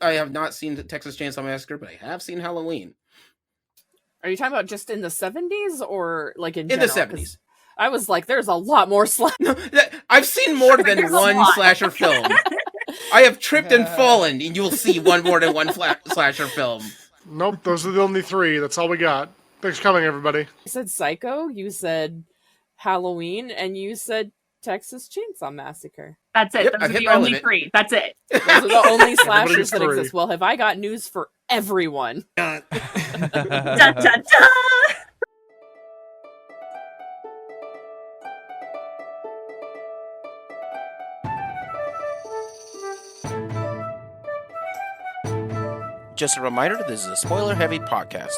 I have not seen the Texas Chainsaw Massacre, but I have seen Halloween. Are you talking about just in the 70s or like in the general? 70s. I was like, there's a lot more slasher. No, I've seen more than one slasher film. I have tripped and fallen, and you'll see one more than one slasher film. Nope, those are the only 3. That's all we got. Thanks for coming, everybody. You said Psycho, you said Halloween, and you said Texas Chainsaw Massacre. That's it. Yep, Those are the only 3. That's it. Those are the only slashers that 3. exist. Well, have I got news for everyone? Da, da, da. Just a reminder, this is a spoiler-heavy podcast.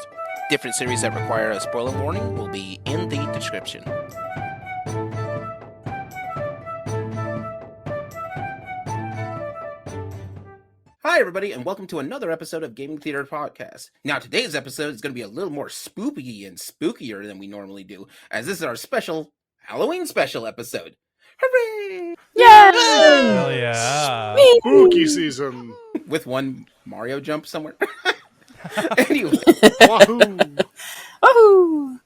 Different series that require a spoiler warning will be in the description. Hi, everybody, and welcome to another episode of Gaming Theater Podcast. Now, today's episode is going to be a little more spooky and spookier than we normally do, as this is our special Halloween special episode. Hooray! Yeah! Hell yeah! Spooky season. With one Mario jump somewhere. Anyway. Wahoo! Woohoo!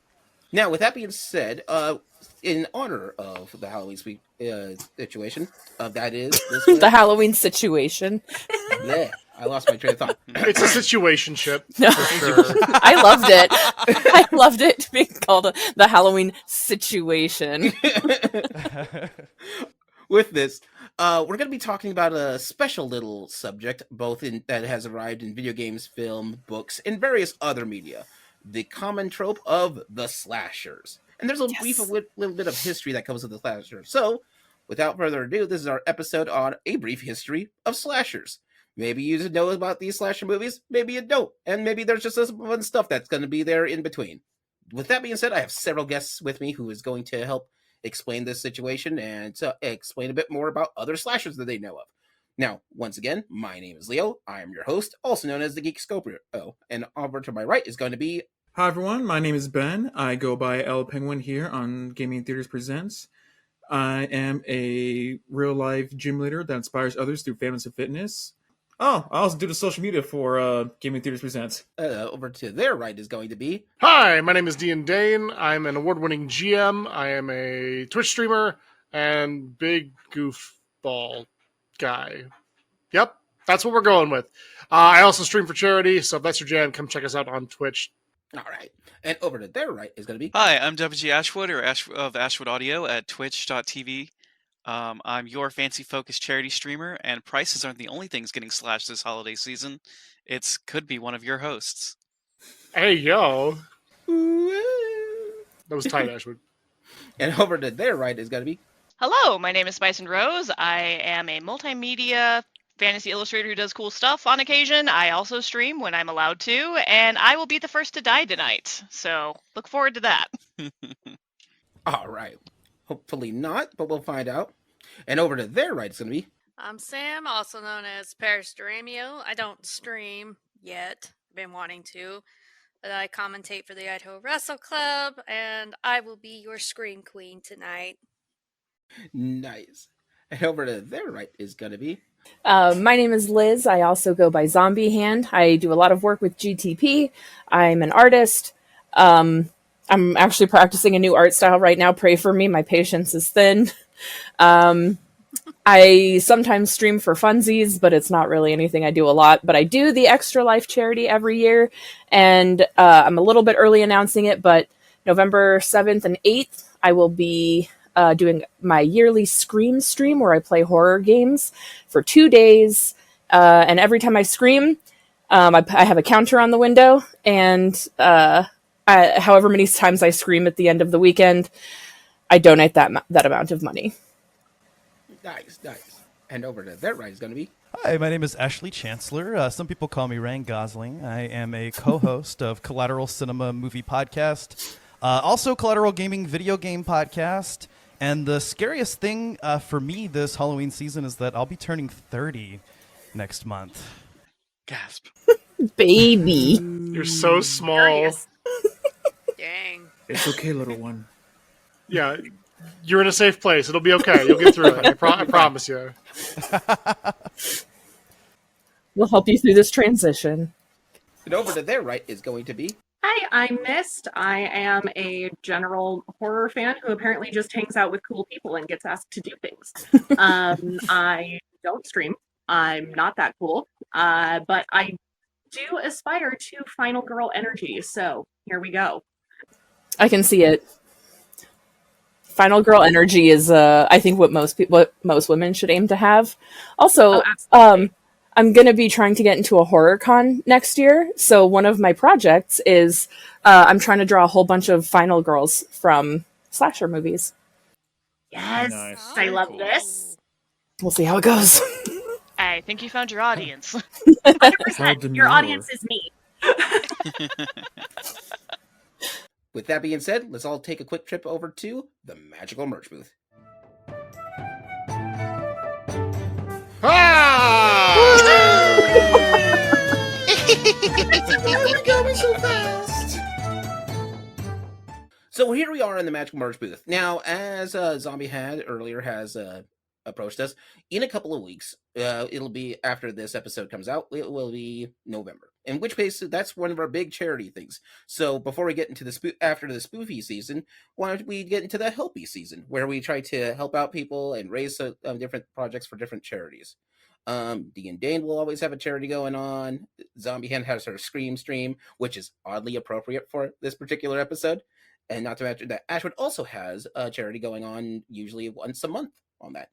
Now, with that being said, in honor of the Halloween situation, that is... This The Halloween situation. Bleh, I lost my train of thought. It's a situationship, No. for sure. I loved it. I loved it being called the Halloween situation. With this, we're going to be talking about a special little subject, that has arrived in video games, film, books, and various other media. The common trope of the slashers. And there's a brief little bit of history that comes with the slashers. So, without further ado, this is our episode on a brief history of slashers. Maybe you know about these slasher movies, maybe you don't. And maybe there's just some fun stuff that's going to be there in between. With that being said, I have several guests with me who is going to help explain this situation and to explain a bit more about other slashers that they know of. Now, once again, my name is Leo. I am your host, also known as the Geek Scorpio. And over to my right is going to be... Hi everyone, my name is Ben. I go by L Penguin here on Gaming Theaters Presents. I am a real-life gym leader that inspires others through fantasy fitness. Oh, I also do the social media for Gaming Theaters Presents. Over to their right is going to be... Hi, my name is DandDaine. I'm an award-winning GM. I am a Twitch streamer and big goofball guy. Yep, that's what we're going with. I also stream for charity, so if that's your jam, come check us out on Twitch. All right. And over to their right is going to be... Hi, I'm WG Ashwood, of Ashwood Audio at twitch.tv. I'm your fancy-focused charity streamer, and prices aren't the only things getting slashed this holiday season. It could be one of your hosts. Hey, yo. That was tight, Ashwood. And over to their right is going to be... Hello, my name is Bison Rose. I am a multimedia fantasy illustrator who does cool stuff on occasion. I also stream when I'm allowed to, and I will be the first to die tonight. So look forward to that. All right. Hopefully not, but we'll find out. And over to their right is going to be... I'm Sam, also known as Paris Duramio. I don't stream yet. I've been wanting to. But I commentate for the Idaho Wrestle Club, and I will be your Scream Queen tonight. Nice. And over to their right is going to be... My name is Liz. I also go by Zombiehand. I do a lot of work with GTP. I'm an artist. I'm actually practicing a new art style right now. Pray for me. My patience is thin. I sometimes stream for funsies, but it's not really anything I do a lot. But I do the Extra Life charity every year, and I'm a little bit early announcing it, but November 7th and 8th, I will be doing my yearly Scream stream where I play horror games for 2 days. And every time I scream, I have a counter on the window, and however many times I scream at the end of the weekend, I donate that amount of money. Nice. And over to their right is going to be... Hi, my name is Ashley Chancellor. Some people call me Ryan Gosling. I am a co-host of Collateral Cinema Movie Podcast, also Collateral Gaming Video Game Podcast. And the scariest thing for me this Halloween season is that I'll be turning 30 next month. Gasp. Baby. You're so small. Curious. Dang. It's okay, little one. Yeah, you're in a safe place. It'll be okay. You'll get through it. I promise you. We'll help you through this transition. And over to their right is going to be. Hi, I'm Mist. I am a general horror fan who apparently just hangs out with cool people and gets asked to do things. I don't stream. I'm not that cool. But I do aspire to final girl energy. So here we go. I can see it. Final girl energy is, I think, what most women should aim to have. Also, Oh, absolutely. I'm going to be trying to get into a horror con next year. So one of my projects is I'm trying to draw a whole bunch of final girls from slasher movies. Yes, Nice. I love Cool. this. We'll see how it goes. I think you found your audience. 100%. Your audience is me. With that being said, let's all take a quick trip over to the magical merch booth. Ah! So here we are in the magical merch booth. Now, as Zombiehand earlier has approached us, in a couple of weeks, it'll be after this episode comes out, it will be November. In which case, that's one of our big charity things. So before we get into after the spoofy season, why don't we get into the helpy season, where we try to help out people and raise different projects for different charities. DandDaine will always have a charity going on. Zombiehand has her Scream stream, which is oddly appropriate for this particular episode. And not to mention that Ashwood also has a charity going on usually once a month on that.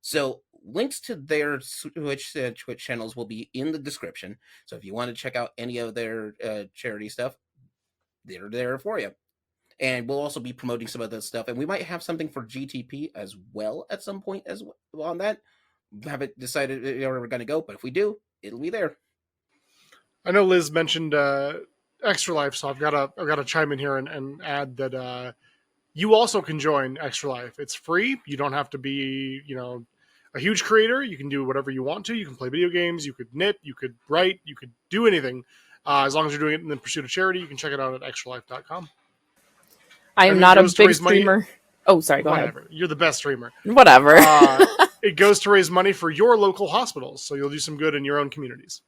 So links to their Twitch channels will be in the description. So if you want to check out any of their charity stuff, they're there for you. And we'll also be promoting some of this stuff. And we might have something for GTP as well at some point as well on that. Haven't decided where we're going to go, but if we do, it'll be there. I know Liz mentioned Extra Life, so I've got to chime in here and add that you also can join Extra Life. It's free. You don't have to be, a huge creator. You can do whatever you want to. You can play video games. You could knit. You could write. You could do anything. As long as you're doing it in the pursuit of charity, you can check it out at extralife.com. I am And it not a goes to big raise money- streamer. Oh, sorry, go ahead. Whatever. You're the best streamer. Whatever. It goes to raise money for your local hospitals, so you'll do some good in your own communities.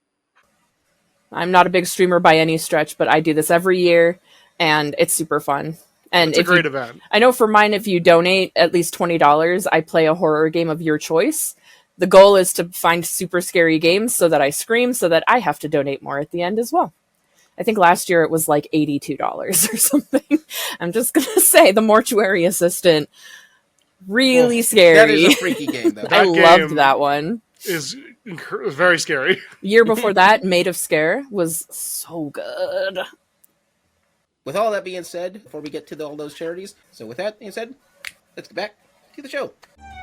I'm not a big streamer by any stretch, but I do this every year, and it's super fun. And It's a great event. I know for mine, if you donate at least $20, I play a horror game of your choice. The goal is to find super scary games so that I scream, so that I have to donate more at the end as well. I think last year it was like $82 or something. I'm just going to say the mortuary assistant, really scary. That is a freaky game, though. I That loved game- that one. Is very scary. Year before that, Made of Scare was so good. With all that being said, before we get to all those charities, so with that being said, let's get back to the show.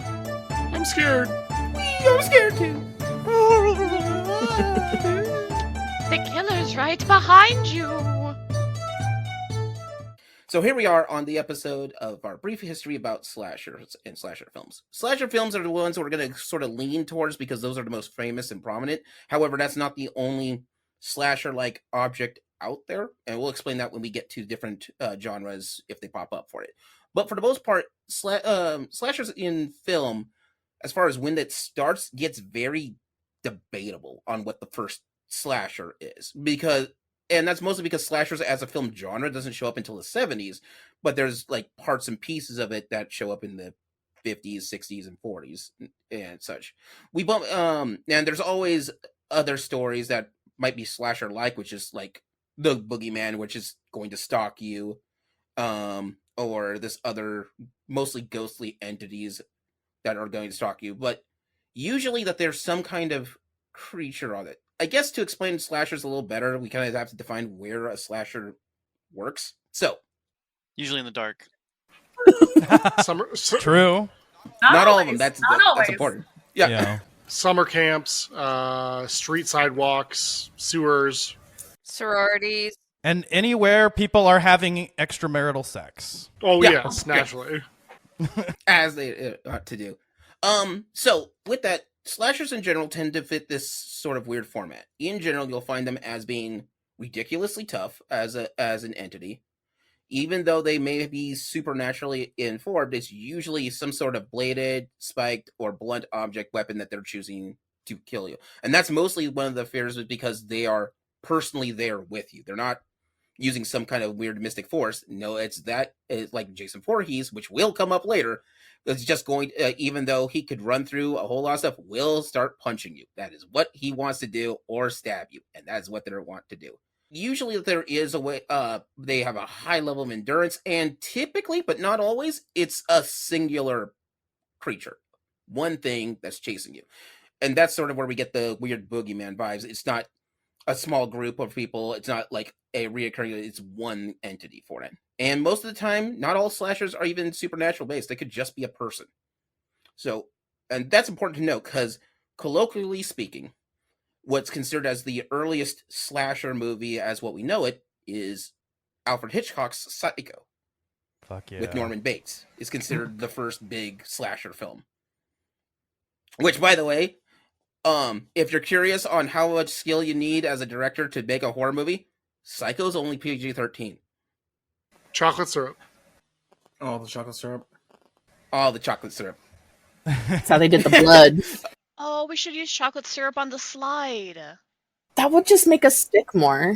I'm scared. I'm scared too. The killer's right behind you. So here we are on the episode of our brief history about slashers and slasher films. Slasher films are the ones we're going to sort of lean towards because those are the most famous and prominent. However, that's not the only slasher-like object out there, and we'll explain that when we get to different genres if they pop up for it. But for the most part, slashers in film, as far as when that starts, gets very debatable on what the first slasher is, and that's mostly because slashers as a film genre doesn't show up until the 70s, but there's like parts and pieces of it that show up in the 50s, 60s, and 40s and such. And there's always other stories that might be slasher like, which is like the boogeyman, which is going to stalk you, or this other mostly ghostly entities that are going to stalk you, but usually that there's some kind of creature on it. I guess to explain slashers a little better, we kind of have to define where a slasher works. So, Usually in the dark. True. not all of always, them. That's not always. important. Yeah. Summer camps, street sidewalks, sewers. Sororities. And anywhere people are having extramarital sex. Oh, Yeah. yes, naturally. As they ought to do. So with that, slashers in general tend to fit this sort of weird format. In general, you'll find them as being ridiculously tough as an entity. Even though they may be supernaturally informed, it's usually some sort of bladed, spiked, or blunt object weapon that they're choosing to kill you. And that's mostly one of the fears is because they are personally there with you. They're not using some kind of weird mystic force. No, it's like Jason Voorhees, which will come up later. It's just going, even though he could run through a whole lot of stuff, will start punching you. That is what he wants to do, or stab you. And that is what they want to do. Usually there is a way, they have a high level of endurance, and typically, but not always, it's a singular creature. One thing that's chasing you. And that's sort of where we get the weird boogeyman vibes. It's not a small group of people. It's not like a reoccurring, it's one entity for it. And most of the time, not all slashers are even supernatural based. They could just be a person. So, and that's important to note, because colloquially speaking, what's considered as the earliest slasher movie as what we know it is Alfred Hitchcock's Psycho. Fuck yeah. With Norman Bates. Is considered the first big slasher film. Which, by the way, if you're curious on how much skill you need as a director to make a horror movie, Psycho's only PG-13. Chocolate syrup. Oh, the chocolate syrup. All the chocolate syrup. That's how they did the blood. Oh, we should use chocolate syrup on the slide. That would just make us stick more.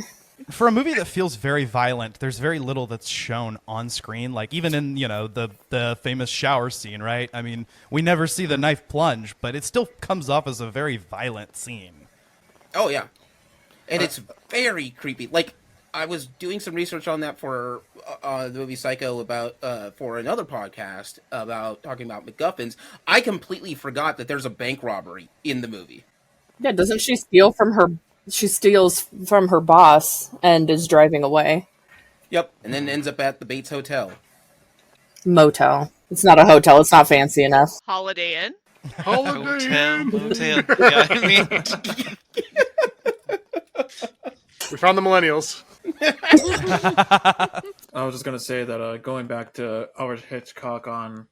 For a movie that feels very violent, there's very little that's shown on screen. Like even in, the famous shower scene, right? I mean, we never see the knife plunge, but it still comes off as a very violent scene. Oh, yeah. And it's very creepy. Like, I was doing some research on that for the movie Psycho for another podcast about talking about MacGuffins. I completely forgot that there's a bank robbery in the movie. Yeah, doesn't she steal from her? She steals from her boss and is driving away. Yep, and then ends up at the Bates Hotel. Motel. It's not a hotel. It's not fancy enough. Holiday Inn. Holiday Motel. Yeah, I mean, We found the millennials. I was just gonna say that going back to Alfred Hitchcock on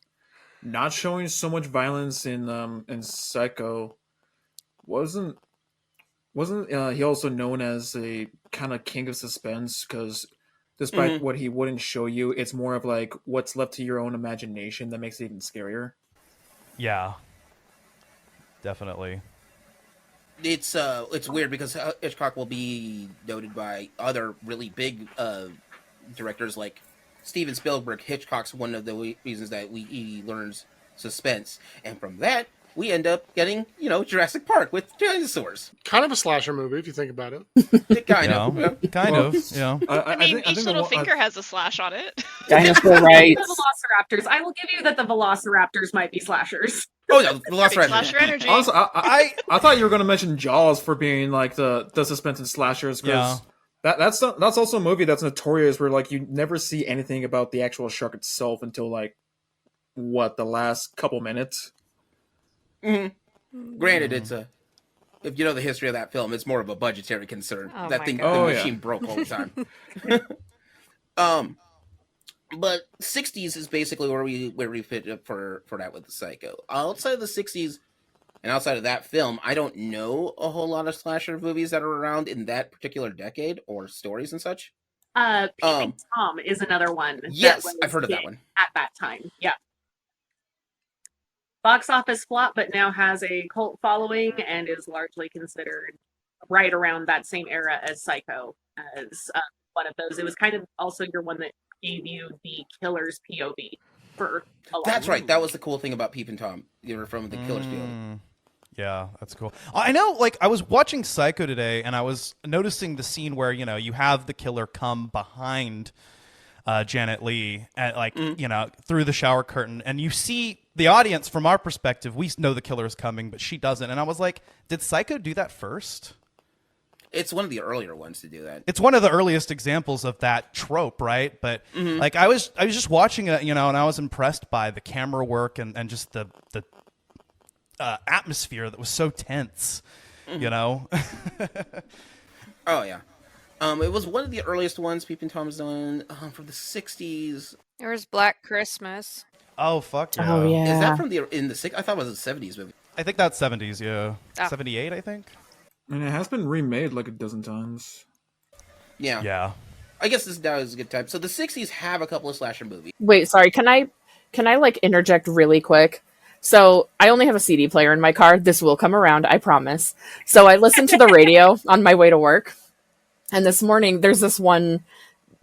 not showing so much violence in Psycho, wasn't he also known as a kind of king of suspense? Because despite what he wouldn't show you, it's more of like what's left to your own imagination that makes it even scarier. Yeah. Definitely. It's weird because Hitchcock will be noted by other really big directors like Steven Spielberg. Hitchcock's one of the reasons that he learns suspense, and from that we end up getting Jurassic Park with dinosaurs. Kind of a slasher movie if you think about it. Kind of. Kind of. Yeah. I mean, each little finger has a slash on it. Dinosaur rights. The Velociraptors. I will give you that the Velociraptors might be slashers. Oh no, Velociraptor. Slasher energy. Also, I thought you were going to mention Jaws for being like the suspense and slashers, because that's also a movie that's notorious where like you never see anything about the actual shark itself until like the last couple minutes. Mm-hmm. Granted, it's if you know the history of that film, it's more of a budgetary concern. Oh That my thing, God. the machine broke all the time. But 60s is basically where we fit up for that with the Psycho. Outside of the 60s and outside of that film, I don't know a whole lot of slasher movies that are around in that particular decade or stories and such. Peeping Tom is another one. Yes, that was I've heard of that big one. at that time. Yeah. Box office flop, but now has a cult following and is largely considered right around that same era as Psycho as one of those. It was kind of also your one that gave you the killer's POV for a lot. That's right. That was the cool thing about Peeping Tom. You were from the Killer's Field. Yeah, that's cool. I know, like, I was watching Psycho today, and I was noticing the scene where, you have the killer come behind Janet Leigh, at, through the shower curtain, and you see the audience, from our perspective, we know the killer is coming, but she doesn't. And I was like, did Psycho do that first? It's one of the earlier ones to do that. It's one of the earliest examples of that trope, right? But like I was just watching it, and I was impressed by the camera work and just the atmosphere that was so tense, Oh yeah. It was one of the earliest ones Peeping Tom's done from the 60s. There was Black Christmas. Oh fuck yeah! Oh yeah. Is that from in the 60s? I thought it was a 70s movie. I think that's 70s. Yeah, Oh. 78. I think. And it has been remade like a dozen times. Yeah. Yeah. I guess this now is a good time. So the 60s have a couple of slasher movies. Wait, sorry. Can I like interject really quick? So I only have a CD player in my car. This will come around, I promise. So I listened to the radio on my way to work. And this morning, there's this one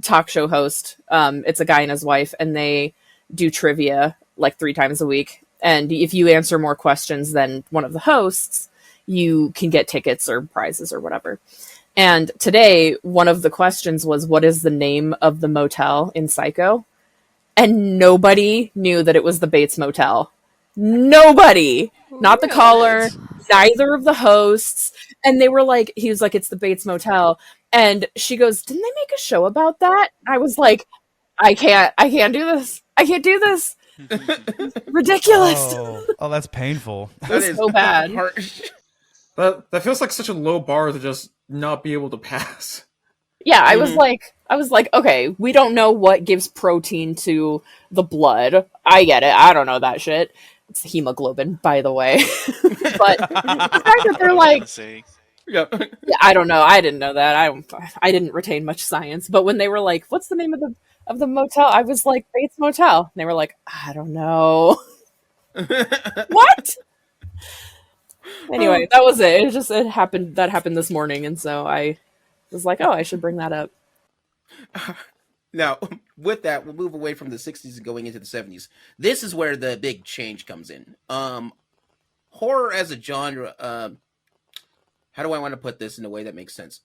talk show host. It's a guy and his wife, and they do trivia like 3 times a week. And if you answer more questions than one of the hosts, you can get tickets or prizes or whatever. And today, one of the questions was, what is the name of the motel in Psycho? And nobody knew that it was the Bates Motel. Nobody. Not the caller, neither of the hosts. And they were like, he was like, it's the Bates Motel. And she goes, didn't they make a show about that? I was like, I can't do this. I can't do this. Ridiculous. Oh, that's painful. It was so bad. Harsh. That feels like such a low bar to just not be able to pass. Yeah, I was like, okay, we don't know what gives protein to the blood. I get it. I don't know that shit. It's hemoglobin, by the way. But the fact that they're like, Yeah. yeah, I don't know. I didn't know that. I didn't retain much science. But when they were like, what's the name of the motel? I was like, Bates Motel. And they were like, I don't know. What? Anyway, that was it. It happened. That happened this morning, and so I was like, oh, I should bring that up. Now, with that, we'll move away from the 60s and going into the 70s. This is where the big change comes in. Horror as a genre, how do I want to put this in a way that makes sense?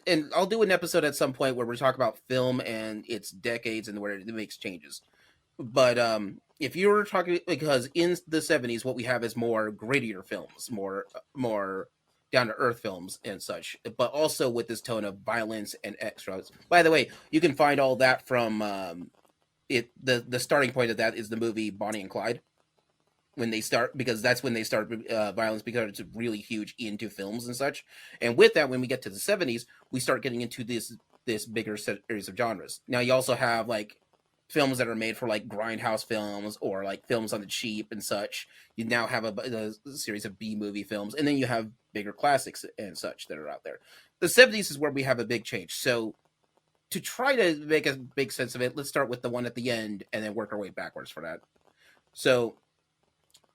And I'll do an episode at some point where we talk about film and its decades and where it makes changes. But if you were talking, because in the 70s, what we have is more grittier films, more down-to-earth films and such, but also with this tone of violence and extras. By the way, you can find all that from the starting point of that is the movie Bonnie and Clyde. When they start, because that's when they start violence, because it's really huge into films and such. And with that, when we get to the 70s, we start getting into this bigger series of genres. Now, you also have like films that are made for like grindhouse films or like films on the cheap and such. You now have a series of B-movie films, and then you have bigger classics and such that are out there. The 70s is where we have a big change. So to try to make a big sense of it, let's start with the one at the end and then work our way backwards for that. So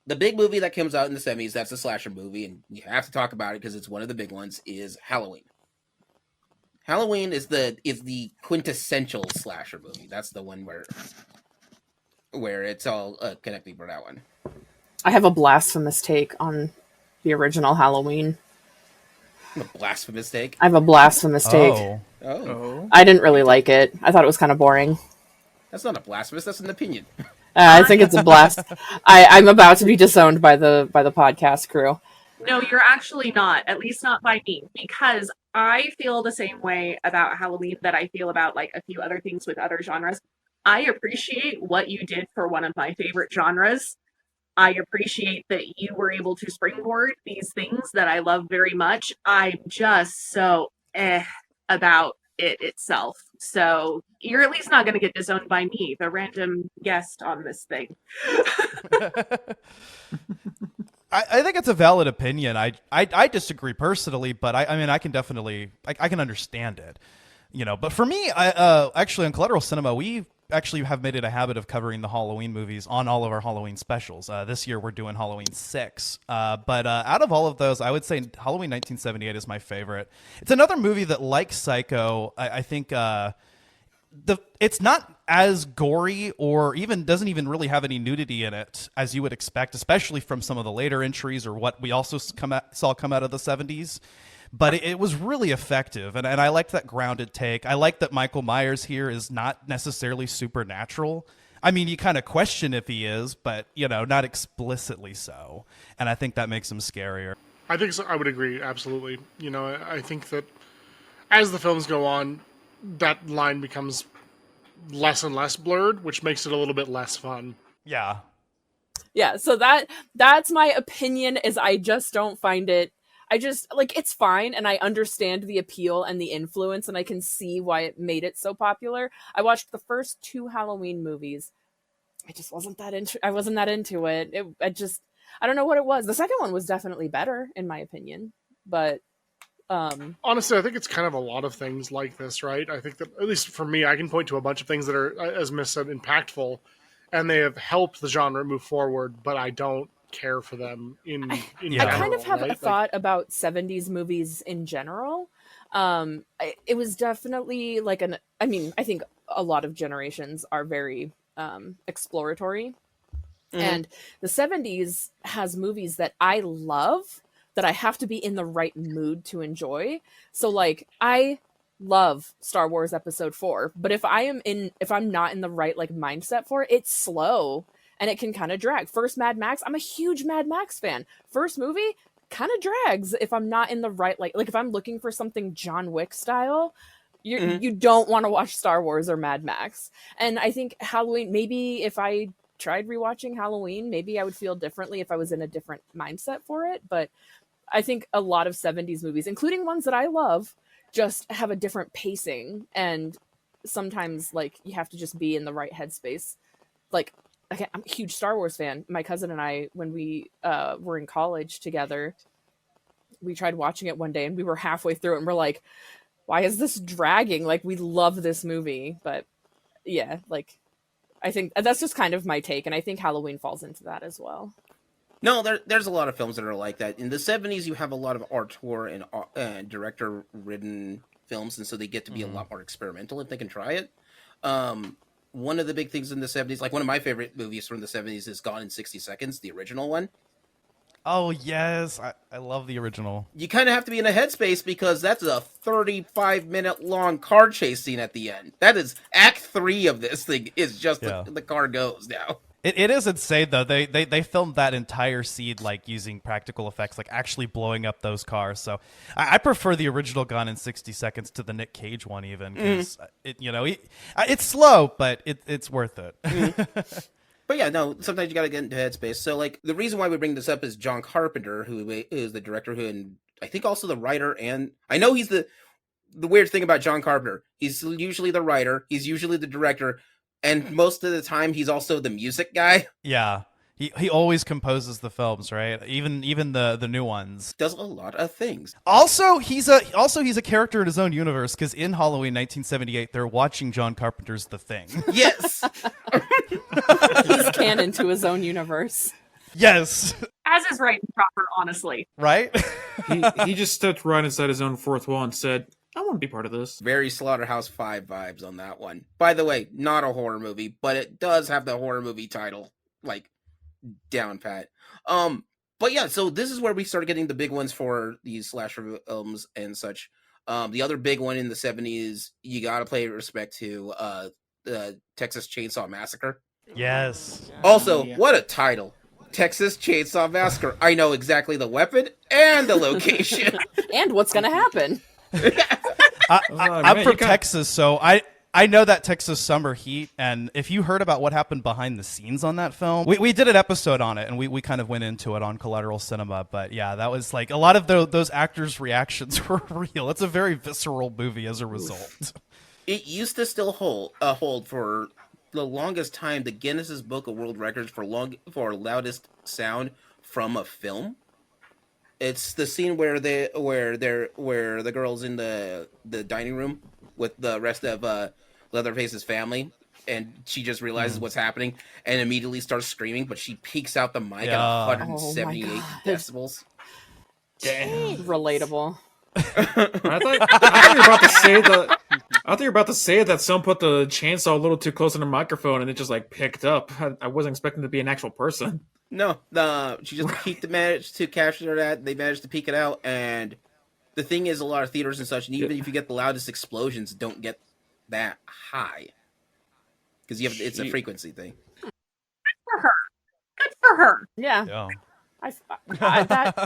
the big movie that comes out in the 70s, that's a slasher movie, and you have to talk about it because it's one of the big ones, is Halloween. Halloween is the quintessential slasher movie. That's the one where it's all connecting for that one. I have a blasphemous take on the original Halloween. A blasphemous take? I have a blasphemous take. Oh. I didn't really like it. I thought it was kind of boring. That's not a blasphemous, that's an opinion. I think it's a blast. I'm about to be disowned by the podcast crew. No, you're actually not. At least not by me, because I feel the same way about Halloween that I feel about like a few other things with other genres. I appreciate what you did for one of my favorite genres. I appreciate that you were able to springboard these things that I love very much. I'm just so about it itself. So you're at least not going to get disowned by me, the random guest on this thing. I think it's a valid opinion. I disagree personally, but I mean I can definitely I can understand it, But for me, actually on Collateral Cinema, we actually have made it a habit of covering the Halloween movies on all of our Halloween specials. This year we're doing Halloween 6, but out of all of those, I would say Halloween 1978 is my favorite. It's another movie that, like Psycho, I think it's not as gory or even doesn't even really have any nudity in it as you would expect, especially from some of the later entries or what we also saw come out of the 70s. But it was really effective, and I liked that grounded take. I like that Michael Myers here is not necessarily supernatural. I mean, you kind of question if he is, but, not explicitly so. And I think that makes him scarier. I think so. I would agree, absolutely. I think that as the films go on, that line becomes less and less blurred, which makes it a little bit less fun. Yeah. Yeah, so that's my opinion, is I just don't find it. I just, it's fine, and I understand the appeal and the influence, and I can see why it made it so popular. I watched the first 2 Halloween movies. I just wasn't that I wasn't that into it. I don't know what it was. The second one was definitely better, in my opinion, but honestly, I think it's kind of a lot of things like this, right? I think that, at least for me, I can point to a bunch of things that are, as Miss said, impactful, and they have helped the genre move forward, but I don't care for them in Yeah. I kind of have general, a right? thought about 70s movies in general. It was definitely like I think a lot of generations are very exploratory. And the 70s has movies that I love that I have to be in the right mood to enjoy. So like I love Star Wars episode 4, but if I'm not in the right like mindset for it, it's slow and it can kind of drag. First Mad Max, I'm a huge Mad Max fan. First movie kind of drags if I'm not in the right like if I'm looking for something John Wick style, you don't want to watch Star Wars or Mad Max. And I think Halloween, maybe if I tried rewatching Halloween, maybe I would feel differently if I was in a different mindset for it. But I think a lot of 70s movies, including ones that I love, just have a different pacing. And sometimes like you have to just be in the right headspace. Like, again, I'm a huge Star Wars fan. My cousin and I, when we were in college together, we tried watching it one day and we were halfway through it and we're like, why is this dragging? Like, we love this movie. But yeah, like, I think that's just kind of my take. And I think Halloween falls into that as well. No, there's a lot of films that are like that. In the 70s, you have a lot of auteur and director-ridden films, and so they get to be a lot more experimental if they can try it. One of the big things in the 70s, like one of my favorite movies from the 70s is Gone in 60 Seconds, the original one. Oh, yes. I love the original. You kind of have to be in a headspace because that's a 35-minute long car chase scene at the end. That is Act 3 of this thing, is just the car goes now. It is insane, though. They filmed that entire scene, like, using practical effects, like, actually blowing up those cars. So I prefer the original Gone in 60 Seconds to the Nick Cage one, even, because, it's slow, but it's worth it. But yeah, no, sometimes you gotta get into headspace. So, like, the reason why we bring this up is John Carpenter, who is the director and I think also the writer, and I know he's the weird thing about John Carpenter. He's usually the writer, he's usually the director, and most of the time he's also the music guy. Yeah. He always composes the films, right? Even the new ones. Does a lot of things. Also, he's a character in his own universe, because in Halloween 1978, they're watching John Carpenter's The Thing. Yes. He's canon to his own universe. Yes. As is right and proper, honestly. Right? He just stepped right inside his own fourth wall and said, I want to be part of this. Very Slaughterhouse 5 vibes on that one. By the way, not a horror movie, but it does have the horror movie title, like, down pat. But yeah, so this is where we started getting the big ones for these slasher films and such. The other big one in the 70s, you gotta pay respect to the Texas Chainsaw Massacre. Yes. Also, what a title. Texas Chainsaw Massacre. I know exactly the weapon and the location. And what's gonna happen. I'm from Texas, so I know that Texas summer heat, and if you heard about what happened behind the scenes on that film, we did an episode on it, and we kind of went into it on Collateral Cinema, but yeah, that was like, a lot of those actors' reactions were real. It's a very visceral movie as a result. It used to still hold for the longest time the Guinness's Book of World Records for loudest sound from a film. It's the scene where the girl's in the dining room with the rest of Leatherface's family, and she just realizes what's happening and immediately starts screaming, but she peeks out the mic at 178 decibels. Damn. Relatable. I thought you were about to say that. I thought you were about to say that someone put the chainsaw a little too close to the microphone and it just like picked up. I wasn't expecting to be an actual person. No, she just managed to capture that. They managed to peek it out, and the thing is, a lot of theaters and such, and even if you get the loudest explosions, don't get that high because it's a frequency thing. Good for her. Good for her. Yeah.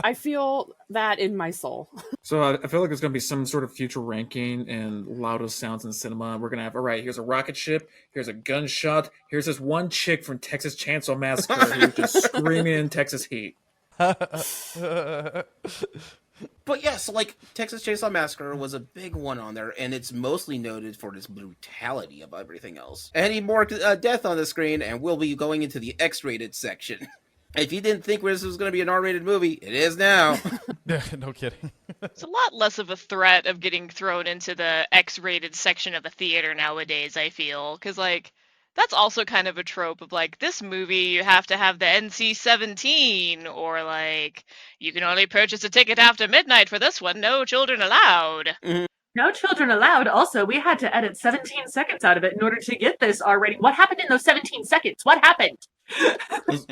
I feel that in my soul. So I feel like there's going to be some sort of future ranking and loudest sounds in cinema. We're going to have, all right, here's a rocket ship, here's a gunshot, here's this one chick from Texas Chainsaw Massacre who's just screaming in Texas heat. But yeah, so like Texas Chainsaw Massacre was a big one on there, and it's mostly noted for its brutality of everything else. Any more death on the screen, and we'll be going into the X-rated section. If you didn't think this was going to be an R-rated movie, it is now. No kidding. It's a lot less of a threat of getting thrown into the X-rated section of a theater nowadays, I feel. Because, like, That's also kind of a trope of like, this movie you have to have the NC-17, or like, you can only purchase a ticket after midnight for this one, no children allowed. No children allowed. Also, we had to edit 17 seconds out of it in order to get this already. What happened in those 17 seconds? What happened?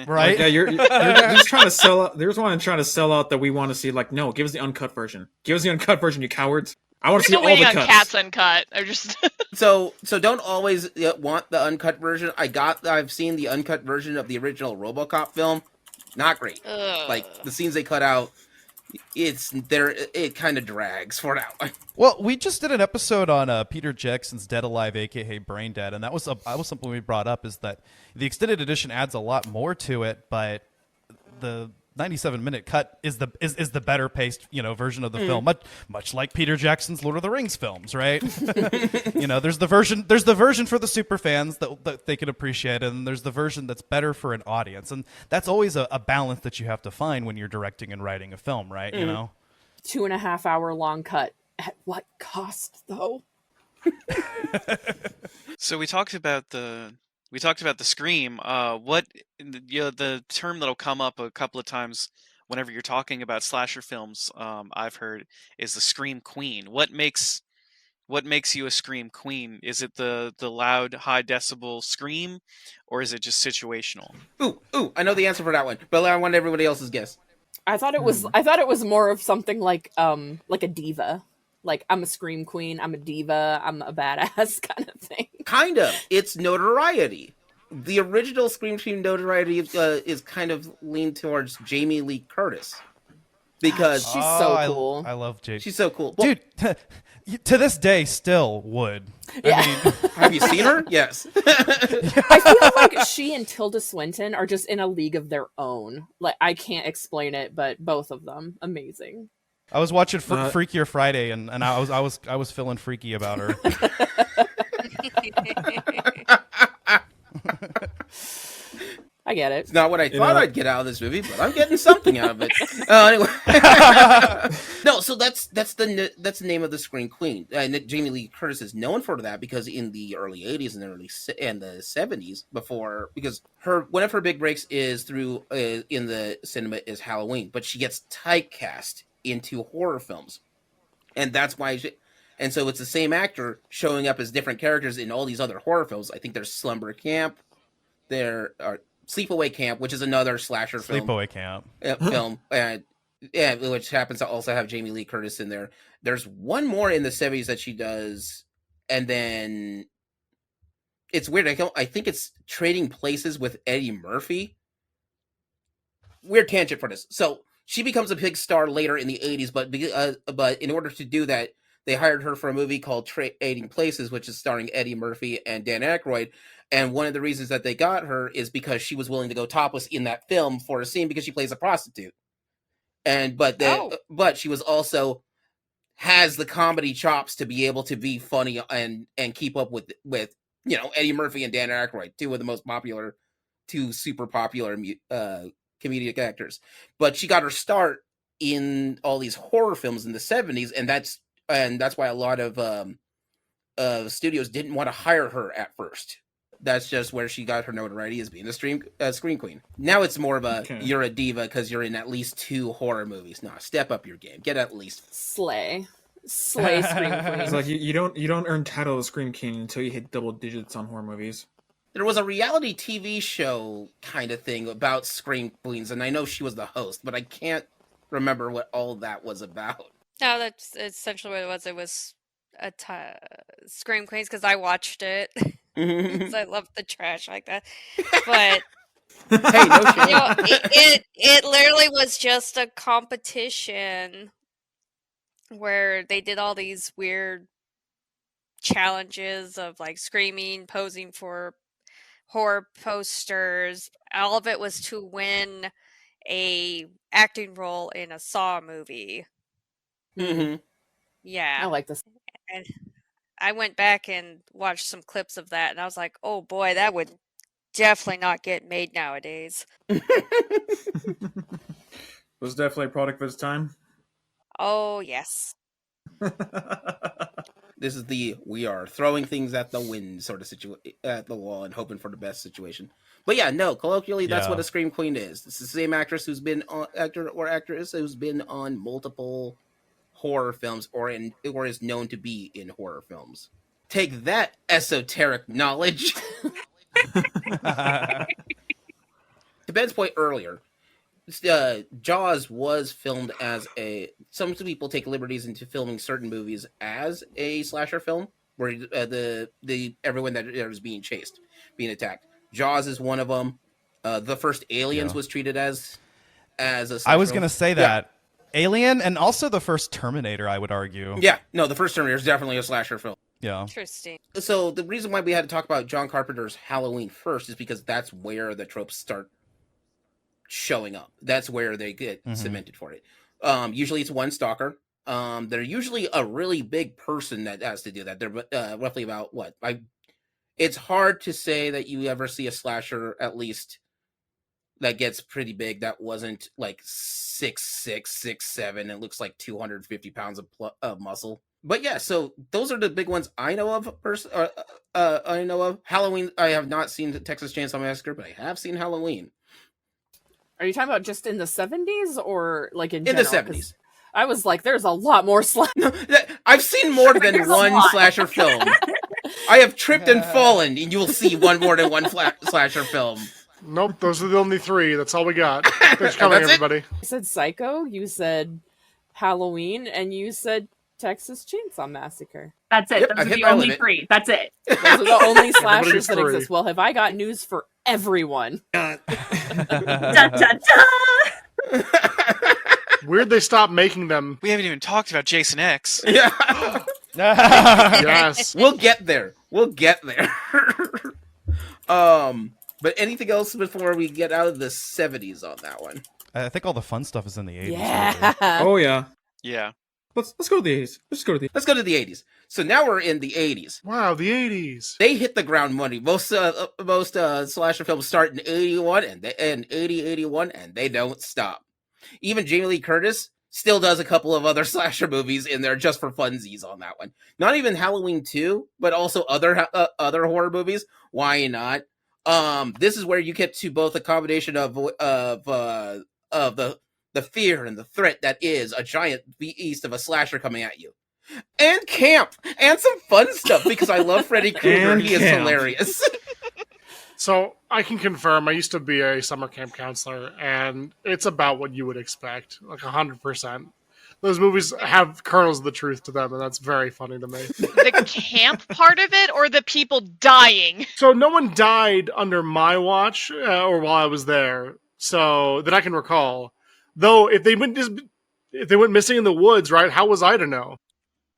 Right? Yeah, you're just trying to sell out. There's one trying to sell out that we want to see. Like, no, give us the uncut version. Give us the uncut version, you cowards. I want to see Still all the waiting on cuts. Cats Uncut. Or just So don't always want the uncut version. I've seen the uncut version of the original RoboCop film. Not great. Like the scenes they cut out, it kind of drags for an outline. Well, we just did an episode on Peter Jackson's Dead Alive, aka Brain Dead, and that was something we brought up, is that the extended edition adds a lot more to it, but the 97-minute cut is the better paced, version of the film, much like Peter Jackson's Lord of the Rings films, right? There's the version for the super fans that they can appreciate, and there's the version that's better for an audience, and that's always a balance that you have to find when you're directing and writing a film, right? 2.5 hour long cut. At what cost, though? So we talked about the scream. What the term that'll come up a couple of times whenever you're talking about slasher films, I've heard, is the scream queen. What makes you a scream queen? Is it the loud, high decibel scream, or is it just situational? Ooh! I know the answer for that one, but I want everybody else's guess. I thought it was more of something like a diva. Like, I'm a scream queen, I'm a diva, I'm a badass kind of thing. Kind of. It's notoriety. The original Scream Queen notoriety is kind of leaned towards Jamie Lee Curtis. Because she's so cool. I love Jamie. She's so cool. Well, dude, to this day, still would. Yeah. I mean, have you seen her? Yes. I feel like she and Tilda Swinton are just in a league of their own. Like, I can't explain it, but both of them, amazing. I was watching Freakier Friday, and I was feeling freaky about her. I get it. It's not what I thought I'd get out of this movie, but I'm getting something out of it. Anyway, no. So that's the name of the Scream Queen. Jamie Lee Curtis is known for that because in the early '80s and the '70s, because one of her big breaks is through in the cinema is Halloween, but she gets typecast into horror films, and that's why and so it's the same actor showing up as different characters in all these other horror films. I think there's Slumber Camp, there are Sleepaway Camp, which is another slasher film. Sleepaway Camp film, which happens to also have Jamie Lee Curtis in there. There's one more in the 70s that she does, and then it's weird. I think it's Trading Places with Eddie Murphy. Weird tangent for this. So she becomes a big star later in the 80s, but in order to do that, they hired her for a movie called Trading Places, which is starring Eddie Murphy and Dan Aykroyd. And one of the reasons that they got her is because she was willing to go topless in that film for a scene because she plays a prostitute. But she was also has the comedy chops to be able to be funny and keep up with Eddie Murphy and Dan Aykroyd, two super popular comedic actors. But she got her start in all these horror films in the 70s, and that's why a lot of studios didn't want to hire her at first. That's just where she got her notoriety, as being a scream queen. Now it's more of you're a diva because you're in at least 2 horror movies. No, step up your game. Get at least slay scream queen. It's like you don't earn title of scream king until you hit double digits on horror movies. There was a reality TV show kind of thing about scream queens, and I know she was the host, but I can't remember what all that was about. No, that's essentially what it was. It was Scream Queens because I watched it. Because I love the trash like that. But hey, no shame. It literally was just a competition where they did all these weird challenges of like screaming, posing for horror posters. All of it was to win a acting role in a Saw movie. Mm-hmm. Yeah. I like this. And I went back and watched some clips of that, and I was like, oh boy, that would definitely not get made nowadays. It was definitely a product of its time. Oh, yes. This is the we are throwing things at the wind sort of at the wall and hoping for the best situation. But yeah, no, colloquially, that's what a scream queen is. It's the same actress who's been actor or actress who's been on multiple horror films or is known to be in horror films. Take that, esoteric knowledge. To Ben's point earlier, Jaws was filmed as some people take liberties into filming certain movies as a slasher film, where the everyone that was being chased, being attacked. Jaws is one of them. The first Aliens was treated as a slasher I was film. going to say that. Alien, and also the first Terminator, I would argue. Yeah, no, the first Terminator is definitely a slasher film. Yeah. Interesting. So the reason why we had to talk about John Carpenter's Halloween first is because that's where the tropes start showing up. That's where they get cemented for it. Usually it's one stalker. They're usually a really big person that has to do that. They're roughly about what? It's hard to say that you ever see a slasher, at least that gets pretty big, that wasn't like 6'6", 6'7", and looks like 250 pounds of muscle. But yeah, so those are the big ones I know of. I know of Halloween. I have not seen Texas Chainsaw Massacre, but I have seen Halloween. Are you talking about just in the 70s or like in the general? 70s. I was like, there's a lot more No, I've seen more than one slasher film. I have tripped and fallen, and you will see more than one slasher film. Nope, those are the only three. That's all we got. Thanks for coming, everybody. You said Psycho, you said Halloween, and you said Texas Chainsaw Massacre. That's it. Yep, Those are the only three. That's it. Those are the only slashers that free. exist. Well, have I got news for everyone? Da, da, da. Weird they stopped making them. We haven't even talked about Jason X. Yeah. Yes. We'll get there. But anything else before we get out of the 70s on that one? I think all the fun stuff is in the 80s. Yeah. Oh yeah. Yeah. Let's go to the 80s. Let's go to the 80s. So now we're in the 80s. Wow, the 80s. They hit the ground running. Most slasher films start in 81 and 81, and they don't stop. Even Jamie Lee Curtis still does a couple of other slasher movies in there just for funsies on that one. Not even Halloween 2, but also other horror movies. Why not? This is where you get to both a combination of the fear and the threat that is a giant beast of a slasher coming at you. And camp! And some fun stuff, because I love Freddy Krueger. He is hilarious. So, I can confirm, I used to be a summer camp counselor, and it's about what you would expect, like 100%. Those movies have kernels of the truth to them, and that's very funny to me. The camp part of it, or the people dying? So, no one died under my watch, or while I was there, so that I can recall. Though, if they went missing in the woods, right, how was I to know?